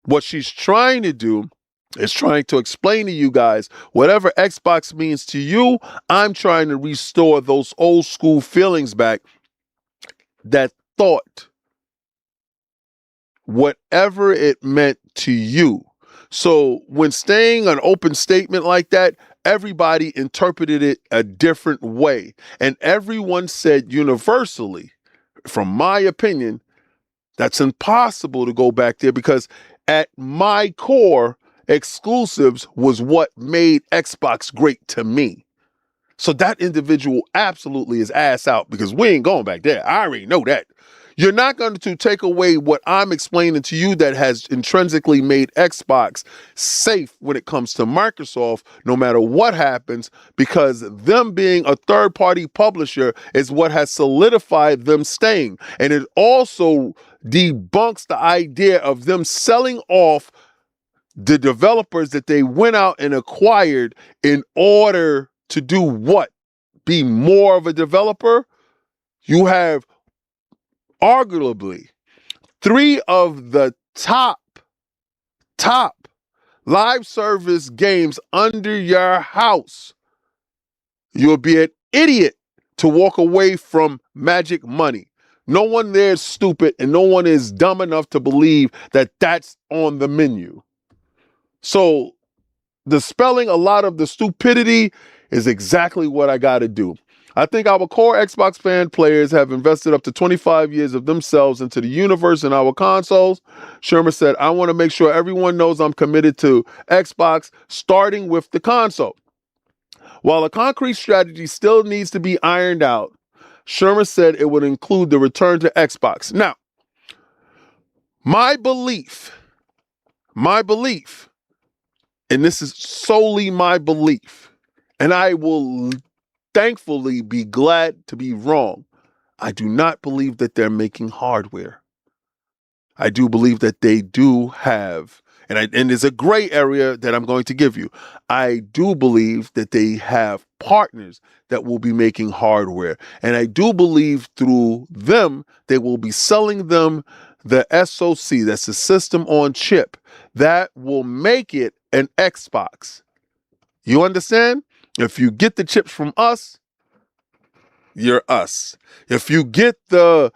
S3: What she's trying to do is trying to explain to you guys, whatever Xbox means to you, I'm trying to restore those old school feelings back, that thought, whatever it meant to you. So when saying an open statement like that, everybody interpreted it a different way. And everyone said universally, from my opinion, that's impossible to go back there, because at my core, exclusives was what made Xbox great to me. So that individual absolutely is ass out, because we ain't going back there. I already know that. You're not going to take away what I'm explaining to you that has intrinsically made Xbox safe when it comes to Microsoft, no matter what happens, because them being a third-party publisher is what has solidified them staying. And it also debunks the idea of them selling off the developers that they went out and acquired in order to do what? Be more of a developer? You have arguably 3 of the top live service games under your house. You'll be an idiot to walk away from Magic Money. No one there is stupid, and no one is dumb enough to believe that that's on the menu. So dispelling a lot of the stupidity is exactly what I got to do. I think our core Xbox fan players have invested up to 25 years of themselves into the universe and our consoles. Sharma said, I want to make sure everyone knows I'm committed to Xbox, starting with the console. While a concrete strategy still needs to be ironed out, Sharma said it would include the return to Xbox. Now, my belief, and this is solely my belief, and I will thankfully be glad to be wrong, I do not believe that they're making hardware. I do believe that they do have, and there's a gray area that I'm going to give you. I do believe that they have partners that will be making hardware. And I do believe through them, they will be selling them the SoC, that's the system on chip, that will make it an Xbox. You understand? If you get the chips from us, you're us. If you get the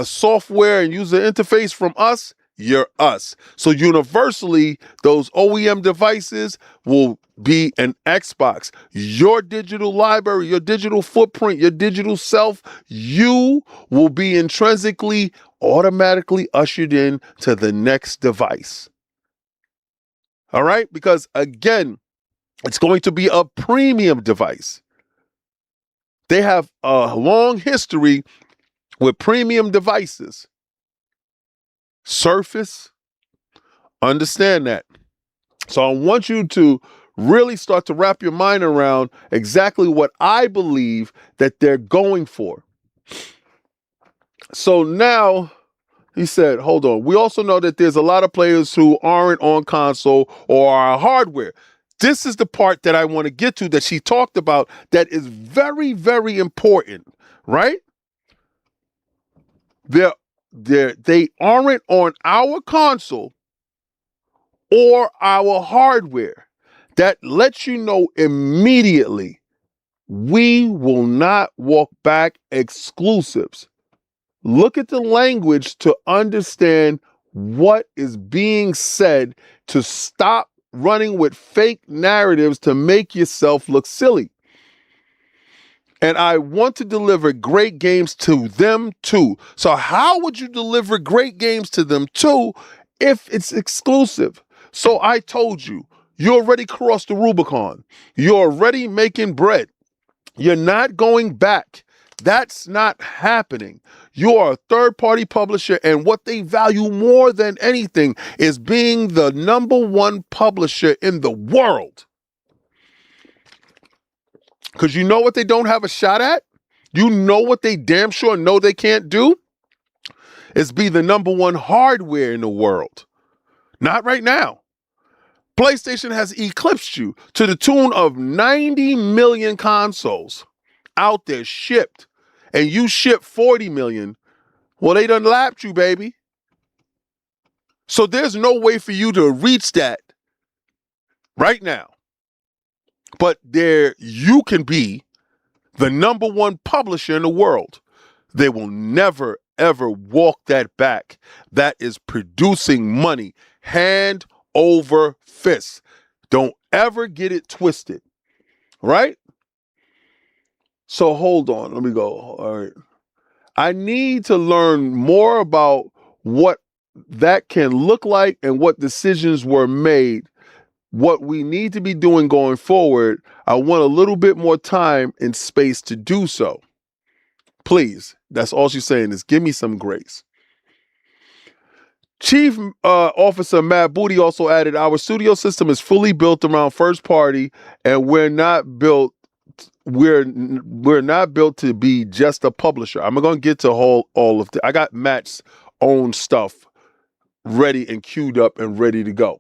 S3: software and user interface from us, you're us. So universally, those OEM devices will be an Xbox. Your digital library, your digital footprint, your digital self, you will be intrinsically, automatically ushered in to the next device. All right? Because again, It's going to be a premium device. They have a long history with premium devices. Surface, understand that. So I want you to really start to wrap your mind around exactly what I believe that they're going for. So now he said, hold on. We also know that there's a lot of players who aren't on console or are hardware. This is the part that I want to get to that she talked about that is very, very important, right? They aren't on our console or our hardware. That lets you know immediately we will not walk back exclusives. Look at the language to understand what is being said to stop running with fake narratives to make yourself look silly. And I want to deliver great games to them too. So how would you deliver great games to them too if it's exclusive? So I told you, you already crossed the Rubicon. You're already making bread. You're not going back. That's not happening. You are a third-party publisher, and what they value more than anything is being the #1 publisher in the world. Because you know what they don't have a shot at? You know what they damn sure know they can't do? Is be the #1 hardware in the world. Not right now. PlayStation has eclipsed you to the tune of 90 million consoles out there shipped, and you ship 40 million. Well, they done lapped you, baby. So there's no way for you to reach that right now. But there you can be the #1 publisher in the world. They will never, ever walk that back. That is producing money hand over fist. Don't ever get it twisted, right? So hold on, let me go. All right. I need to learn more about what that can look like and what decisions were made, what we need to be doing going forward. I want a little bit more time and space to do so. Please, that's all she's saying is give me some grace. Chief Officer Matt Booty also added, our studio system is fully built around first party, and we're not built to be just a publisher. I'm going to get to all of that. I got Matt's own stuff ready and queued up and ready to go.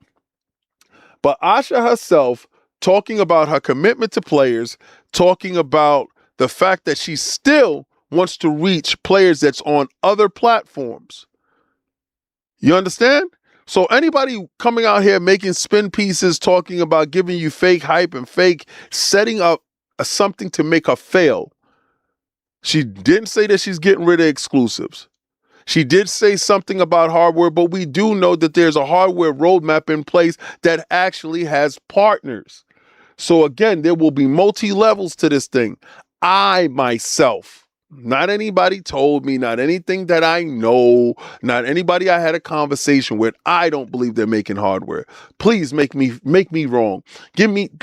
S3: But Asha herself talking about her commitment to players, talking about the fact that she still wants to reach players that's on other platforms. You understand? So anybody coming out here making spin pieces, talking about giving you fake hype and fake setting up something to make her fail. She didn't say that she's getting rid of exclusives. She did say something about hardware, but we do know that there's a hardware roadmap in place that actually has partners. So again, there will be multi-levels to this thing. I myself, not anybody told me, not anything that I know, not anybody I had a conversation with, I don't believe they're making hardware. Please make me wrong.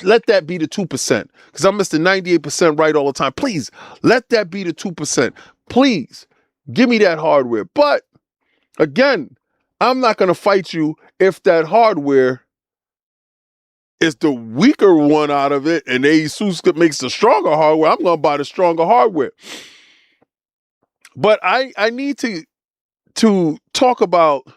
S3: Let that be the 2%, because I'm Mr. 98% right all the time. Please, let that be the 2%. Please, give me that hardware. But again, I'm not going to fight you if that hardware is the weaker one out of it and ASUS makes the stronger hardware. I'm going to buy the stronger hardware. But I need to talk about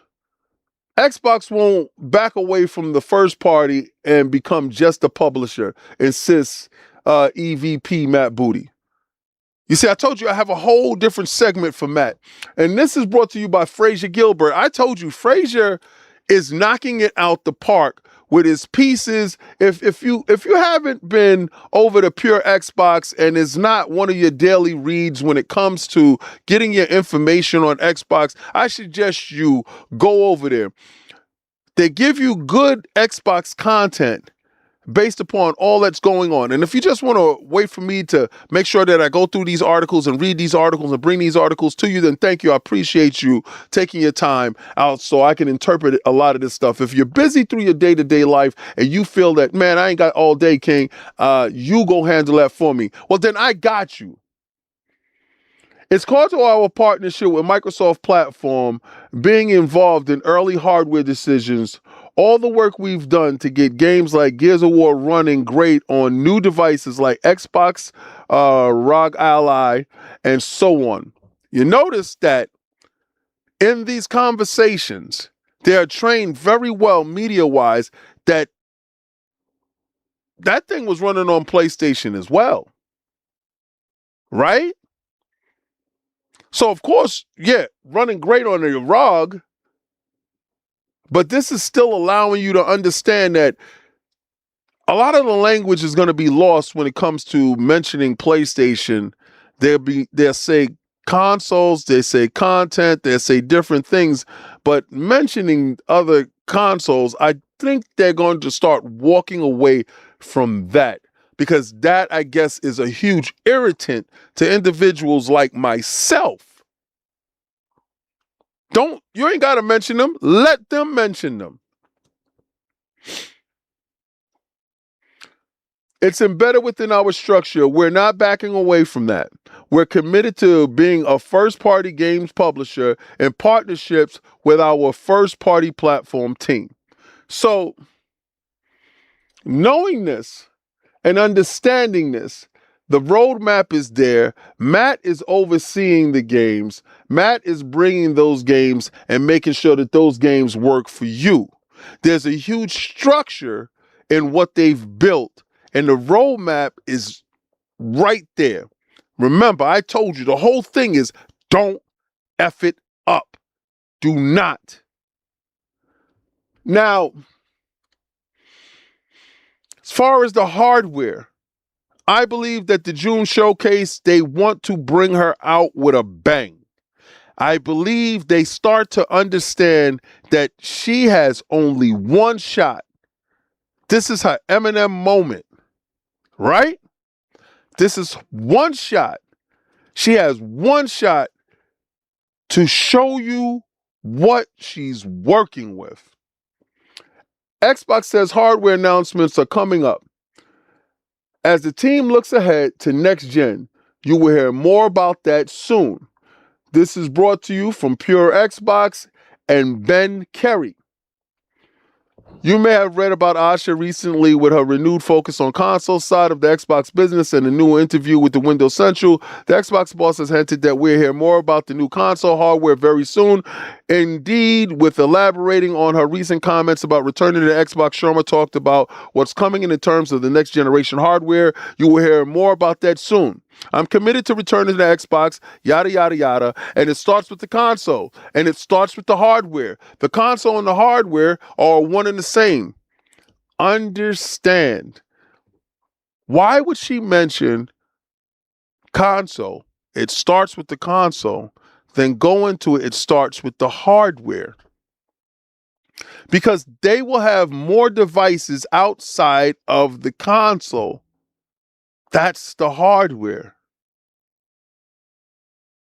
S3: Xbox won't back away from the first party and become just a publisher, insists EVP Matt Booty. You see, I told you I have a whole different segment for Matt. And this is brought to you by Frazier Gilbert. I told you Frazier is knocking it out the park with his pieces. If you haven't been over to Pure Xbox and is not one of your daily reads when it comes to getting your information on Xbox, I suggest you go over there. They give you good Xbox content, based upon all that's going on. And if you just want to wait for me to make sure that I go through these articles and read these articles and bring these articles to you, then thank you. I appreciate you taking your time out so I can interpret a lot of this stuff. If you're busy through your day-to-day life and you feel that, man, I ain't got all day, King, you go handle that for me. Well, then I got you. It's called to our partnership with Microsoft Platform, being involved in early hardware decisions, all the work we've done to get games like Gears of War running great on new devices like Xbox, ROG Ally, and so on. You notice that in these conversations, they are trained very well media-wise that thing was running on PlayStation as well, right? So, of course, yeah, running great on the ROG, but this is still allowing you to understand that a lot of the language is going to be lost when it comes to mentioning PlayStation. They'll say consoles, they say content, they say different things, but mentioning other consoles, I think they're going to start walking away from that, because that, I guess, is a huge irritant to individuals like myself. You ain't got to mention them. Let them mention them. It's embedded within our structure. We're not backing away from that. We're committed to being a first-party games publisher in partnerships with our first-party platform team. So, knowing this and understanding this, the roadmap is there. Matt is overseeing the games. Matt is bringing those games and making sure that those games work for you. There's a huge structure in what they've built, and the roadmap is right there. Remember, I told you the whole thing is don't F it up. Do not. Now, as far as the hardware, I believe that the June showcase, they want to bring her out with a bang. I believe they start to understand that she has only one shot. This is her Eminem moment, right? This is one shot. She has one shot to show you what she's working with. Xbox says hardware announcements are coming up. As the team looks ahead to next gen, you will hear more about that soon. This is brought to you from Pure Xbox and Ben Kerry. You may have read about Asha recently with her renewed focus on console side of the Xbox business and a new interview with the Windows Central. The Xbox boss has hinted that we'll hear more about the new console hardware very soon. Indeed, with elaborating on her recent comments about returning to Xbox, Sharma talked about what's coming in terms of the next generation hardware. You will hear more about that soon. I'm committed to returning to the Xbox, yada, yada, yada, and it starts with the console, and it starts with the hardware. The console and the hardware are one and the same. Understand. Why would she mention console? It starts with the console, then go into it, it starts with the hardware. Because they will have more devices outside of the console. That's the hardware.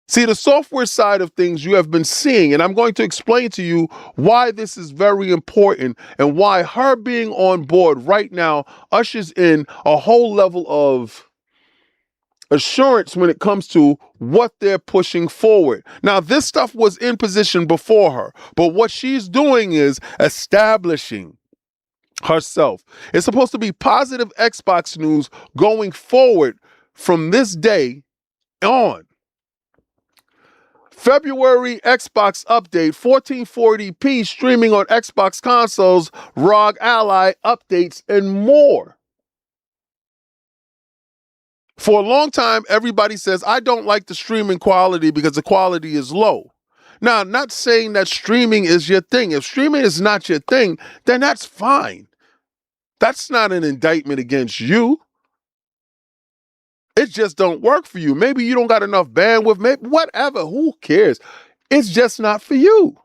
S3: See, the software side of things you have been seeing, and I'm going to explain to you why this is very important and why her being on board right now ushers in a whole level of assurance when it comes to what they're pushing forward. Now, this stuff was in position before her, but what she's doing is establishing herself. It's supposed to be positive Xbox news going forward from this day on. February Xbox update, 1440p streaming on Xbox consoles, ROG Ally updates, and more. For a long time, everybody says, I don't like the streaming quality because the quality is low. Now, I'm not saying that streaming is your thing. If streaming is not your thing, then that's fine. That's not an indictment against you. It just don't work for you. Maybe you don't got enough bandwidth, maybe whatever, who cares? It's just not for you.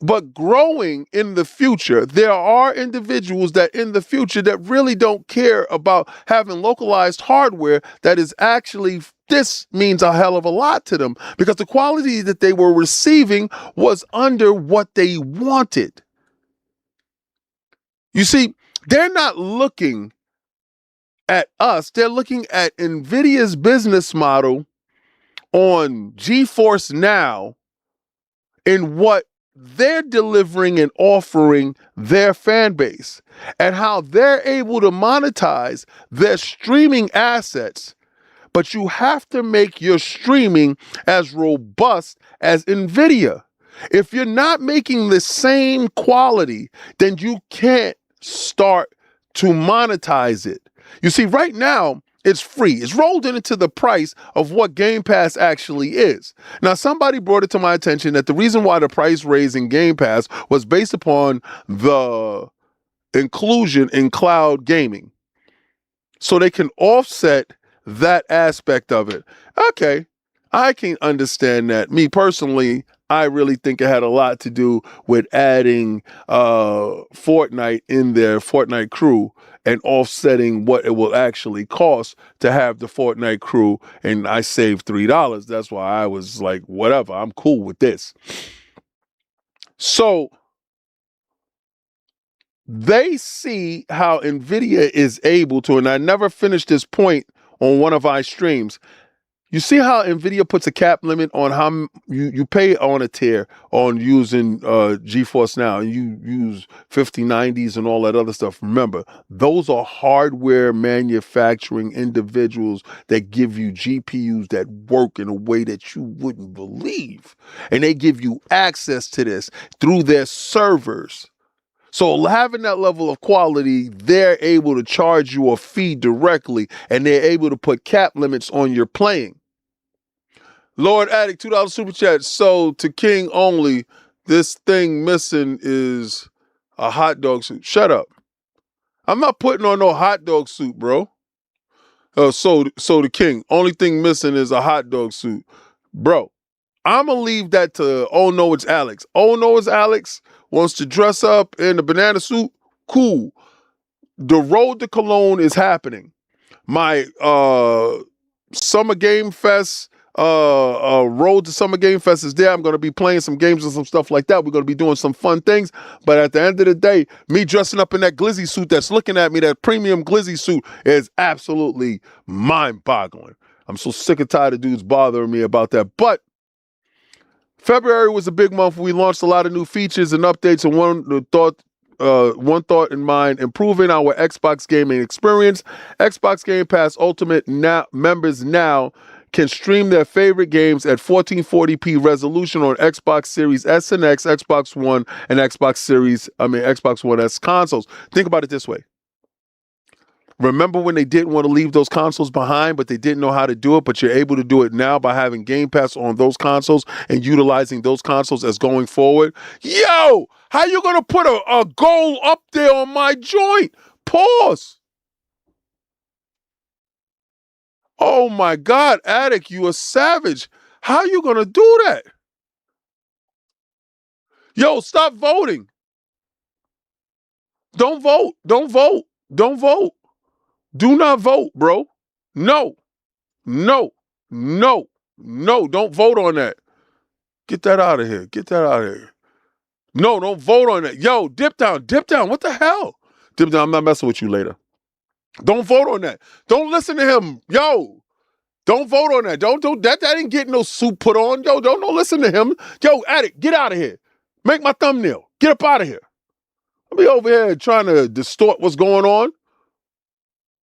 S3: But growing in the future, there are individuals that in the future that really don't care about having localized hardware that is actually, this means a hell of a lot to them because the quality that they were receiving was under what they wanted. You see, they're not looking at us, they're looking at NVIDIA's business model on GeForce Now in what they're delivering and offering their fan base and how they're able to monetize their streaming assets. But you have to make your streaming as robust as NVIDIA. If you're not making the same quality, then you can't start to monetize it. You see, right now, it's free. It's rolled into the price of what Game Pass actually is. Now, somebody brought it to my attention that the reason why the price raise in Game Pass was based upon the inclusion in cloud gaming. So they can offset that aspect of it. Okay, I can understand that. Me personally, I really think it had a lot to do with adding Fortnite in their Fortnite crew and offsetting what it will actually cost to have the Fortnite crew. And I saved $3. That's why I was like, whatever, I'm cool with this. So they see how NVIDIA is able to, and I never finished this point on one of our streams. You see how NVIDIA puts a cap limit on how you pay on a tier on using GeForce Now, and you use 5090s and all that other stuff. Remember, those are hardware manufacturing individuals that give you GPUs that work in a way that you wouldn't believe. And they give you access to this through their servers. So having that level of quality, they're able to charge you a fee directly, and they're able to put cap limits on your playing. Lord Addict, $2 super chat. So to King only, this thing missing is a hot dog suit. Shut up. I'm not putting on no hot dog suit, bro. So the King, only thing missing is a hot dog suit. Bro, I'm going to leave that to, oh no, it's Alex. Oh no, it's Alex. Wants to dress up in a banana suit? Cool. The road to Cologne is happening. My Summer Game Fest, road to Summer Game Fest is there. I'm going to be playing some games and some stuff like that. We're going to be doing some fun things. But at the end of the day, me dressing up in that glizzy suit that's looking at me, that premium glizzy suit, is absolutely mind-boggling. I'm so sick and tired of dudes bothering me about that. But February was a big month. We launched a lot of new features and updates, and one thought in mind: improving our Xbox gaming experience. Xbox Game Pass Ultimate members now can stream their favorite games at 1440p resolution on Xbox Series S and X, Xbox One, and Xbox One S consoles. Think about it this way. Remember when they didn't want to leave those consoles behind, but they didn't know how to do it, but you're able to do it now by having Game Pass on those consoles and utilizing those consoles as going forward? Yo, how you going to put a goal up there on my joint? Pause. Oh my God, Attic, you a savage. How you going to do that? Yo, stop voting. Don't vote. Don't vote. Don't vote. Do not vote, bro. No. Don't vote on that. Get that out of here. Get that out of here. No, don't vote on that. Yo, dip down. What the hell? Dip down, I'm not messing with you later. Don't vote on that. Don't listen to him. Yo, don't vote on that. Don't that ain't getting no suit put on. Yo, don't listen to him. Yo, Addict, get out of here. Make my thumbnail. Get up out of here. I'll be over here trying to distort what's going on.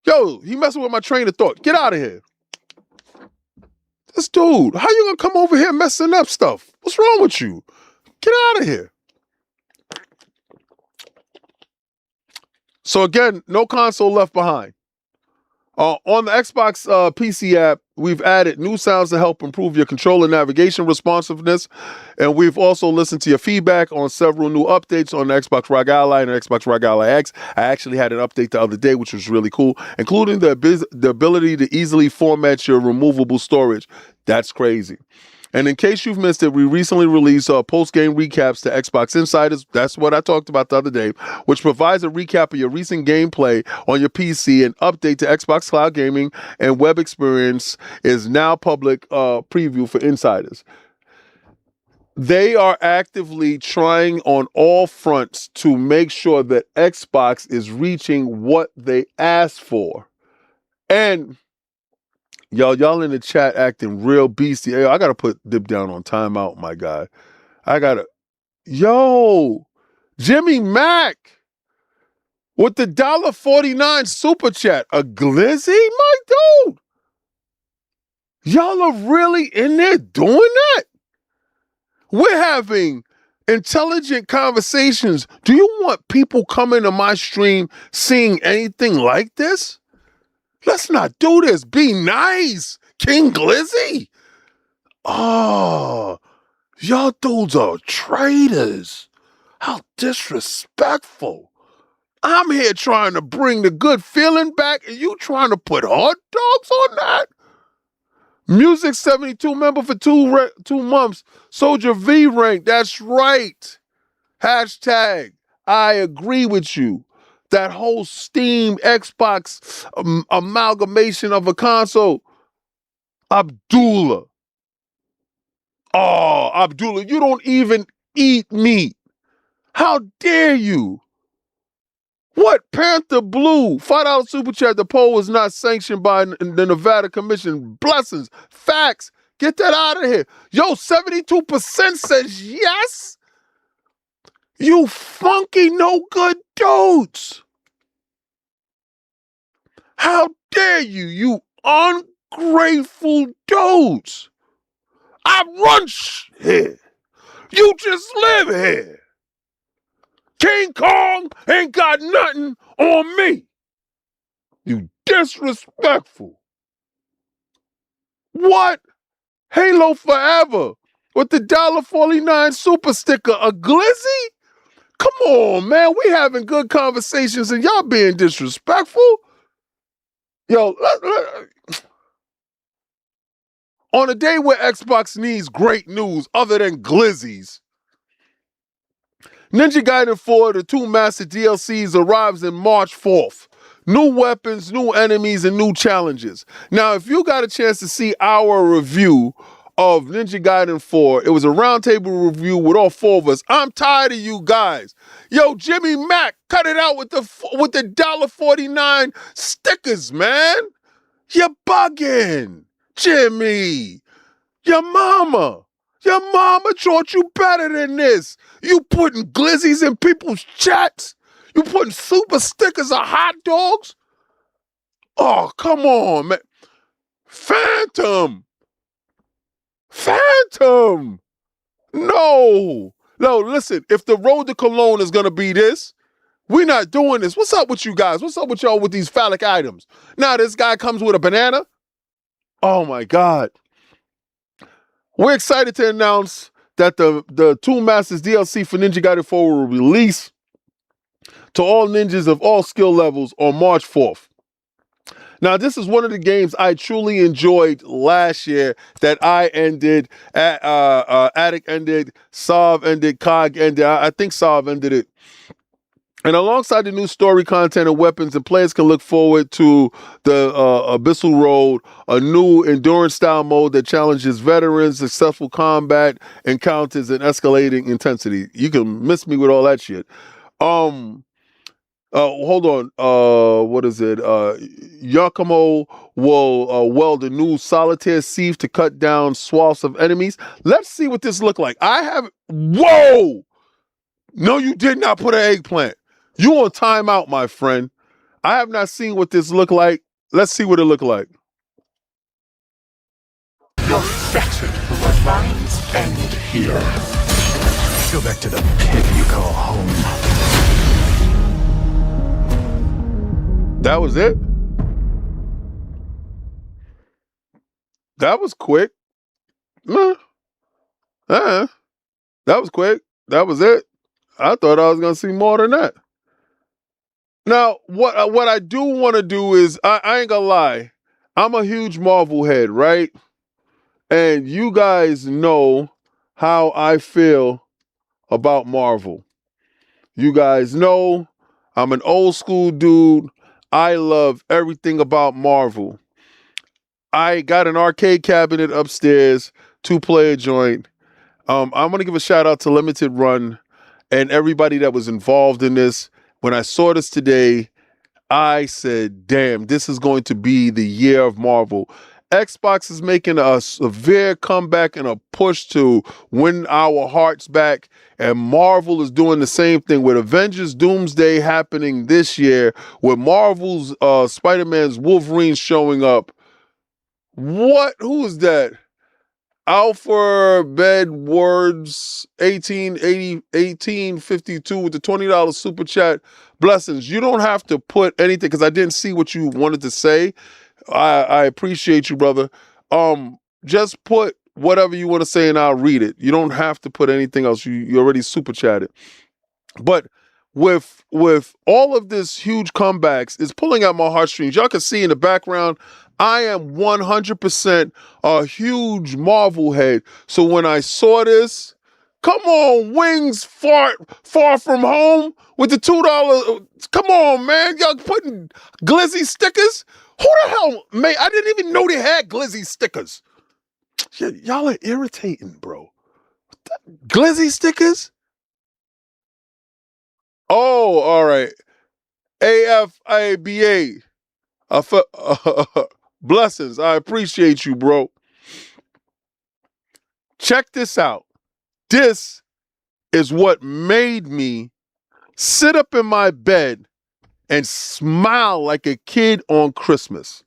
S3: Yo, he messing with my train of thought. Get out of here. This dude, how you gonna come over here messing up stuff? What's wrong with you? Get out of here. So again, no console left behind. On the Xbox PC app, we've added new sounds to help improve your controller navigation responsiveness. And we've also listened to your feedback on several new updates on the Xbox ROG Ally and the Xbox ROG Ally X. I actually had an update the other day, which was really cool, including the ability to easily format your removable storage. That's crazy. And in case you've missed it, we recently released post-game recaps to Xbox Insiders. That's what I talked about the other day, which provides a recap of your recent gameplay on your PC and update to Xbox Cloud Gaming and web experience is now public preview for insiders. They are actively trying on all fronts to make sure that Xbox is reaching what they asked for. And y'all in the chat acting real beastie. Hey, I gotta put Dip down on timeout, my guy. Jimmy Mack with the $1.49 super chat. A glizzy, my dude. Y'all are really in there doing that? We're having intelligent conversations. Do you want people coming to my stream seeing anything like this? Let's not do this. Be nice, King Glizzy. Oh, y'all dudes are traitors. How disrespectful. I'm here trying to bring the good feeling back and you trying to put hot dogs on that? Music 72 member for 2 months. Soldier V rank. That's right. Hashtag I agree with you. That whole Steam Xbox amalgamation of a console. Abdullah. Oh, Abdullah, you don't even eat meat. How dare you? What? Panther Blue, $5 super chat. The poll is not sanctioned by the Nevada Commission. Blessings. Facts. Get that out of here. Yo, 72% says yes. You funky no good dudes. How dare you, you ungrateful dudes. I run here. You just live here. King Kong ain't got nothing on me. You disrespectful. What? Halo Forever with the $1.49 super sticker. A glizzy? Come on, man. We having good conversations and y'all being disrespectful. Yo, on a day where Xbox needs great news other than glizzies, Ninja Gaiden 4, the 2 master DLCs arrives in March 4th. New weapons, new enemies, and new challenges. Now, if you got a chance to see our review of Ninja Gaiden 4, it was a roundtable review with all 4 of us. I'm tired of you guys. Yo, Jimmy Mack, cut it out with the $1.49 stickers, man. You're bugging. Jimmy, your mama taught you better than this. You putting glizzies in people's chats? You putting super stickers of hot dogs? Oh, come on, man. Phantom. No, listen, if the road to Cologne is going to be this, we're not doing this. What's up with you guys? What's up with y'all with these phallic items? Now this guy comes with a banana? Oh, my God. We're excited to announce that the 2 Masters DLC for Ninja Gaiden 4 will release to all ninjas of all skill levels on March 4th. Now, this is one of the games I truly enjoyed last year that I ended, Attic ended, Sav ended, Cog ended. I think Sav ended it. And alongside the new story content and weapons, the players can look forward to the Abyssal Road, a new endurance-style mode that challenges veterans, successful combat, encounters, and escalating intensity. You can miss me with all that shit. Hold on. What is it? Yakumo will weld a new solitaire sieve to cut down swaths of enemies. Let's see what this look like. Whoa! No, you did not put an eggplant. You on timeout, my friend. I have not seen what this look like. Let's see what it look like.
S5: Your fettered bloodlines end here. Go back to the pit you call home.
S3: That was it? That was quick. That was quick. That was it. I thought I was going to see more than that. Now, what I do want to do is, I ain't going to lie, I'm a huge Marvel head, right? And you guys know how I feel about Marvel. You guys know I'm an old school dude. I love everything about Marvel. I got an arcade cabinet upstairs, 2-player joint. I'm going to give a shout out to Limited Run and everybody that was involved in this. When I saw this today, I said, damn, this is going to be the year of Marvel. Xbox is making a severe comeback and a push to win our hearts back. And Marvel is doing the same thing with Avengers Doomsday happening this year, with Marvel's Spider-Man's Wolverine showing up. What? Who is that? Alpha Words 1852 with the $20 super chat. Blessings. You don't have to put anything because I didn't see what you wanted to say. I appreciate you, brother. Just put whatever you want to say and I'll read it. You don't have to put anything else. You already super chatted. But with all of this huge comebacks, it's pulling out my heartstrings. Y'all can see in the background, I am 100% a huge Marvel head. So when I saw this, come on, Wings Far From Home with the $2. Come on, man. Y'all putting glizzy stickers? Who the hell, man? I didn't even know they had glizzy stickers. Y'all are irritating, bro. Glizzy stickers? Oh, all right. AFABA. Blessings. I appreciate you, bro. Check this out. This is what made me sit up in my bed and smile like a kid on Christmas.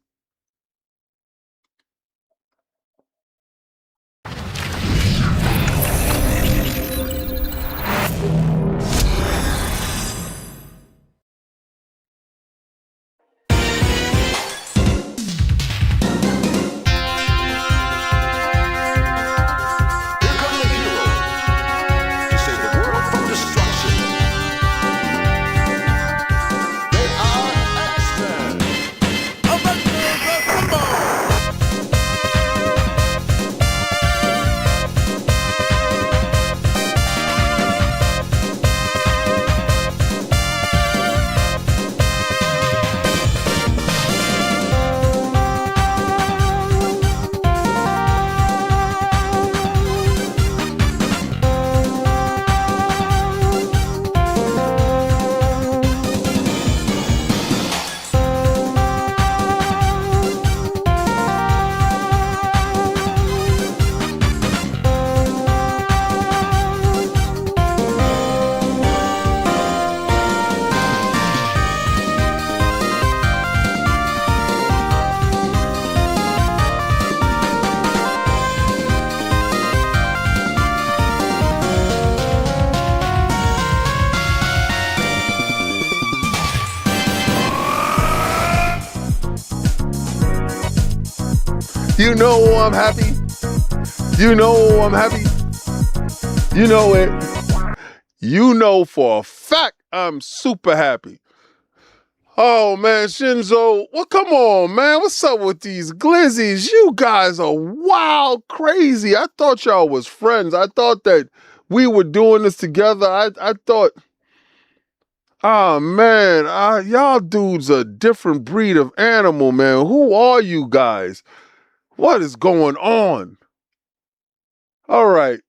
S3: You know I'm happy. You know I'm happy. You know it. You know for a fact I'm super happy. Oh man, Shinzo, well come on man, what's up with these glizzies? You guys are wild crazy. I thought y'all was friends. I thought that we were doing this together. I thought, oh man, y'all dudes a different breed of animal, man. Who are you guys? What is going on? All right.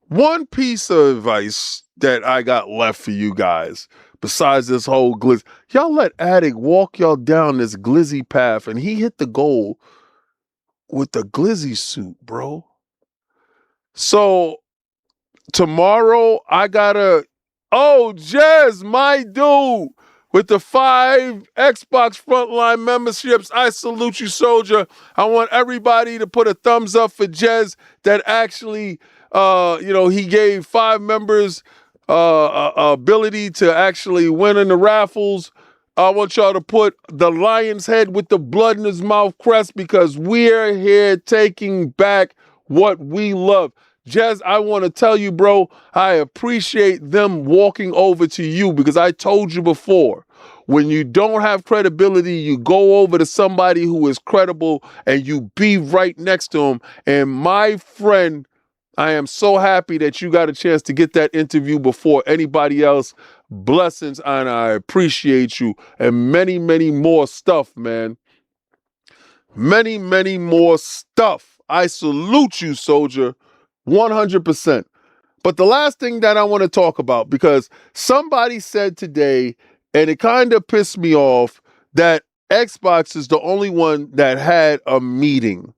S3: One piece of advice that I got left for you guys, besides this whole glizzy, y'all let Attic walk y'all down this glizzy path and he hit the goal with the glizzy suit, bro. So tomorrow I gotta, oh, Jez, my dude, with the 5 Xbox Frontline memberships. I salute you, soldier. I want everybody to put a thumbs up for Jez that actually, he gave 5 members ability to actually win in the raffles. I want y'all to put the lion's head with the blood in his mouth crest because we're here taking back what we love. Jez, I want to tell you, bro, I appreciate them walking over to you because I told you before, When you don't have credibility, you go over to somebody who is credible and you be right next to them. And my friend, I am so happy that you got a chance to get that interview before anybody else. Blessings, and I appreciate you. And many, many more stuff, man. Many, many more stuff. I salute you, soldier, 100%. But the last thing that I want to talk about, because somebody said today, and it kind of pissed me off, that Xbox is the only one that had a meeting,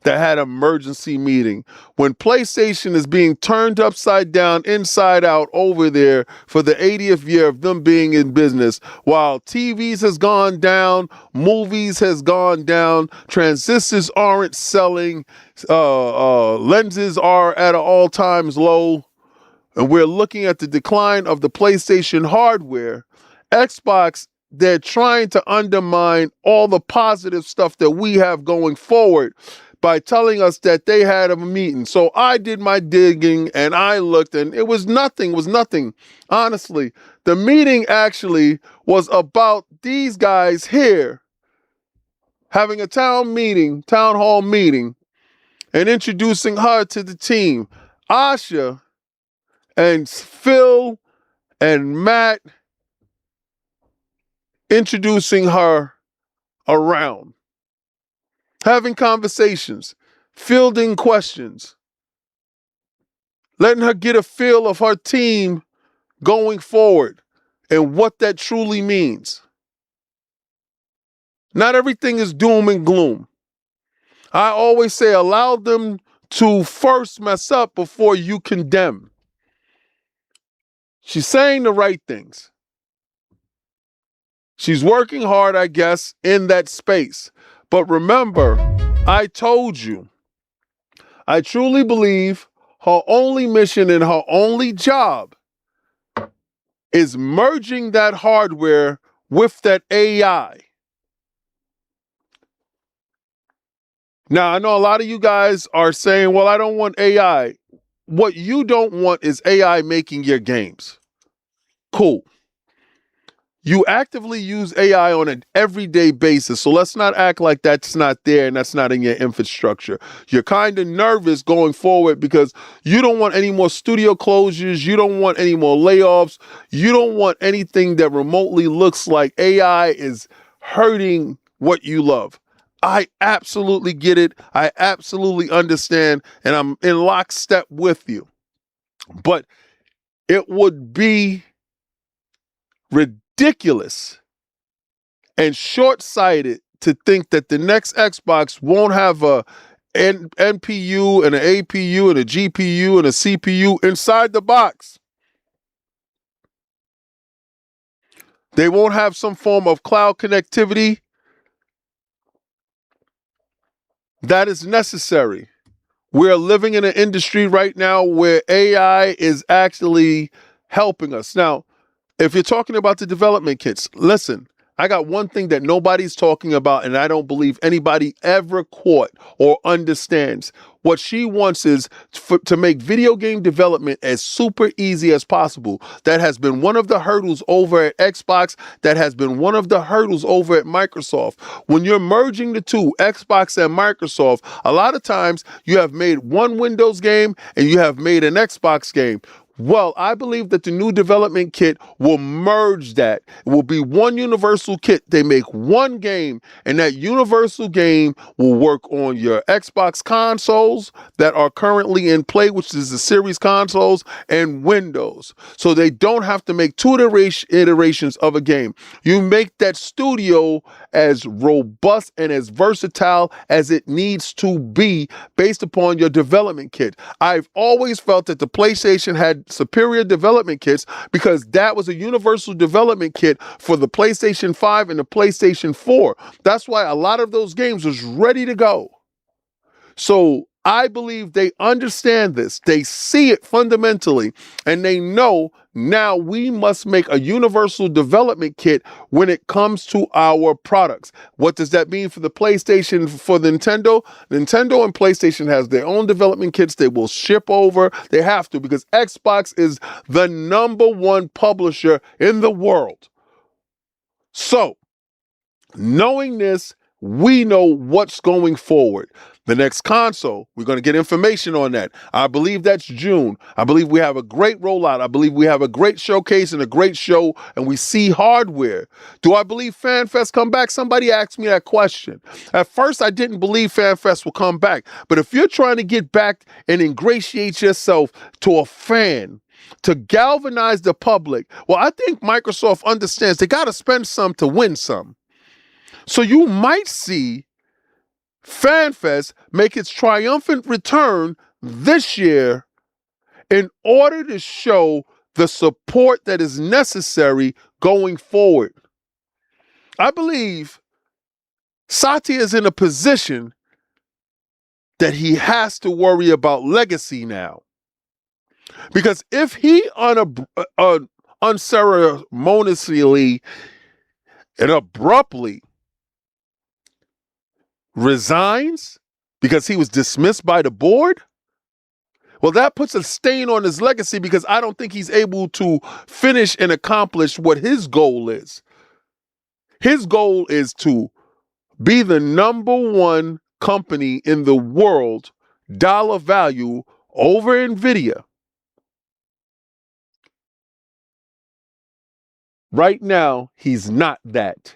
S3: that had an emergency meeting, when PlayStation is being turned upside down, inside out over there for the 80th year of them being in business, while TVs has gone down, movies has gone down, transistors aren't selling, lenses are at an all-time low, and we're looking at the decline of the PlayStation hardware. Xbox, they're trying to undermine all the positive stuff that we have going forward by telling us that they had a meeting. So I did my digging and I looked, and it was nothing, Honestly, the meeting actually was about these guys here having a town hall meeting, and introducing her to the team. Asha and Phil and Matt introducing her around, having conversations, fielding questions, letting her get a feel of her team going forward and what that truly means. Not everything is doom and gloom. I always say, allow them to first mess up before you condemn. She's saying the right things. She's working hard, I guess, in that space. But remember, I told you, I truly believe her only mission and her only job is merging that hardware with that AI. Now, I know a lot of you guys are saying, well, I don't want AI. What you don't want is AI making your games. Cool. You actively use AI on an everyday basis, so let's not act like that's not there and that's not in your infrastructure. You're kind of nervous going forward because you don't want any more studio closures, you don't want any more layoffs, you don't want anything that remotely looks like AI is hurting what you love. I absolutely get it, I absolutely understand, and I'm in lockstep with you. But it would be ridiculous and short-sighted to think that the next Xbox won't have a NPU and an APU and a GPU and a CPU inside the box. They won't have some form of cloud connectivity that is necessary. We're living in an industry right now where AI is actually helping us. Now, if you're talking about the development kits, listen, I got one thing that nobody's talking about, and I don't believe anybody ever caught or understands. What she wants is to make video game development as super easy as possible. That has been one of the hurdles over at Xbox. That has been one of the hurdles over at Microsoft. When you're merging the two, Xbox and Microsoft, a lot of times you have made one Windows game and you have made an Xbox game. Well, I believe that the new development kit will merge that. It will be one universal kit. They make one game, and that universal game will work on your Xbox consoles that are currently in play, which is the series consoles, and Windows. So they don't have to make two iterations of a game. You make that studio as robust and as versatile as it needs to be based upon your development kit. I've always felt that the PlayStation had superior development kits because that was a universal development kit for the PlayStation 5 and the PlayStation 4. That's why a lot of those games was ready to go. So I believe they understand this. They see it fundamentally, and they know now we must make a universal development kit when it comes to our products. What does that mean for the PlayStation, for the Nintendo? Nintendo and PlayStation has their own development kits. They will ship over. They have to, because Xbox is the #1 publisher in the world. So, knowing this, we know what's going forward. The next console, we're going to get information on that. I believe that's June. I believe we have a great rollout. I believe we have a great showcase and a great show, and we see hardware. Do I believe FanFest come back? Somebody asked me that question. At first, I didn't believe FanFest will come back. But if you're trying to get back and ingratiate yourself to a fan, to galvanize the public, well, I think Microsoft understands they got to spend some to win some. So you might see FanFest make its triumphant return this year in order to show the support that is necessary going forward. I believe Satya is in a position that he has to worry about legacy now. Because if he unceremoniously and abruptly resigns because he was dismissed by the board, well, that puts a stain on his legacy because I don't think he's able to finish and accomplish what his goal is. His goal is to be the #1 company in the world, dollar value, over NVIDIA. Right now, he's not that,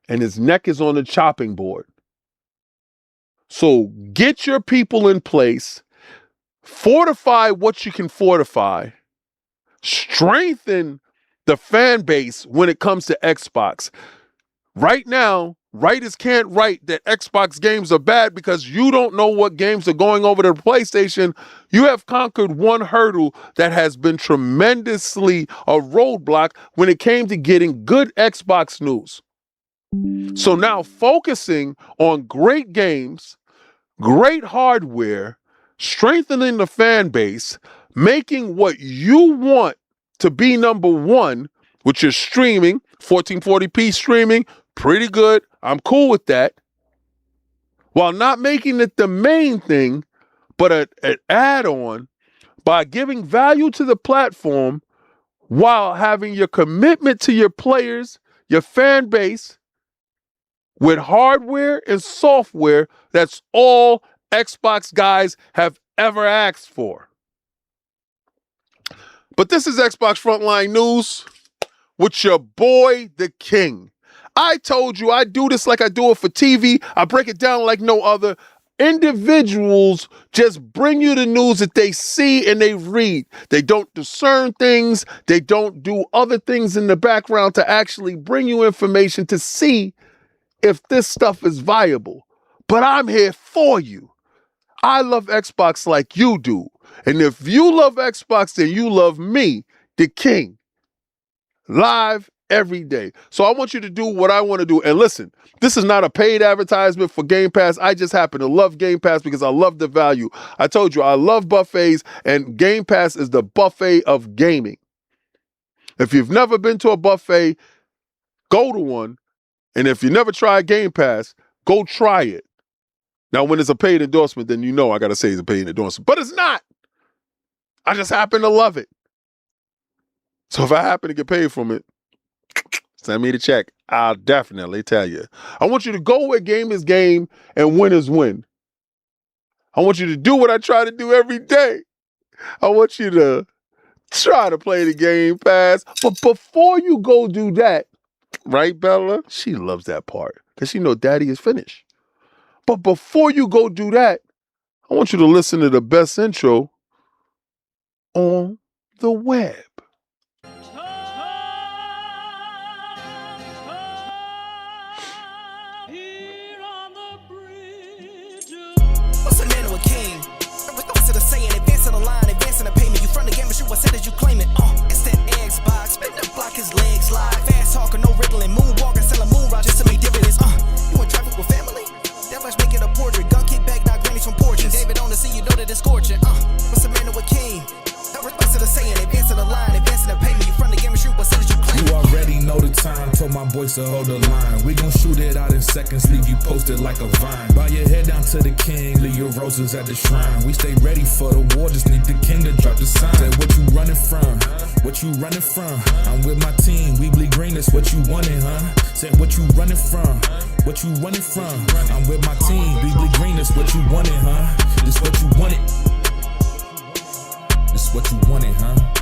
S3: and his neck is on the chopping board. So get your people in place, fortify what you can fortify, strengthen the fan base when it comes to Xbox. Right now, writers can't write that Xbox games are bad because you don't know what games are going over to the PlayStation. You have conquered one hurdle that has been tremendously a roadblock when it came to getting good Xbox news. So now focusing on great games, great hardware, strengthening the fan base, making what you want to be #1, which is streaming, 1440p streaming, pretty good. I'm cool with that. While not making it the main thing, but an add-on by giving value to the platform while having your commitment to your players, your fan base, with hardware and software that's all Xbox guys have ever asked for. But this is Xbox Frontline News with your boy, the King. I told you I do this like I do it for TV. I break it down like no other. Individuals just bring you the news that they see and they read. They don't discern things. They don't do other things in the background to actually bring you information to see if this stuff is viable. But I'm here for you. I love Xbox like you do. And if you love Xbox, then you love me, the King. Live every day. So I want you to do what I want to do. And listen, this is not a paid advertisement for Game Pass. I just happen to love Game Pass because I love the value. I told you I love buffets, and Game Pass is the buffet of gaming. If you've never been to a buffet, go to one. And if you never tried Game Pass, go try it. Now, when it's a paid endorsement, then you know I got to say it's a paid endorsement. But it's not. I just happen to love it. So if I happen to get paid from it, send me the check. I'll definitely tell you. I want you to go where game is game and win is win. I want you to do what I try to do every day. I want you to try to play the Game Pass. But before you go do that, right, Bella? She loves that part because she know daddy is finished. But before you go do that, I want you to listen to the best intro on the web.
S1: What's the man of a king? What's it a saying? Advancing the line, advancing the payment. You front the game, but you what said as you claim it. It's that Xbox. Spin the block, his legs live. Fast talking, no riddling. Moonwalking, selling moon rock just to make dividends. You in traffic with family? That much making a portrait. Gun kick back, not grannies from porches. David on the sea, you know that it's scorching. What's the man of a king? What's it a saying? Advancing the line.
S2: told my boys to hold the line. We gon' shoot it out in seconds, leave you posted like a vine. Bow your head down to the king, leave your roses at the shrine. We stay ready for the war, just need the king to drop the sign. Say what you running from, what you running from? I'm with my team, we bleed green, that's what you wanted, huh? Said what you running from, what you running from? I'm with my team, we bleed green, that's what you wanted, huh? This what you wanted, this what you wanted, huh?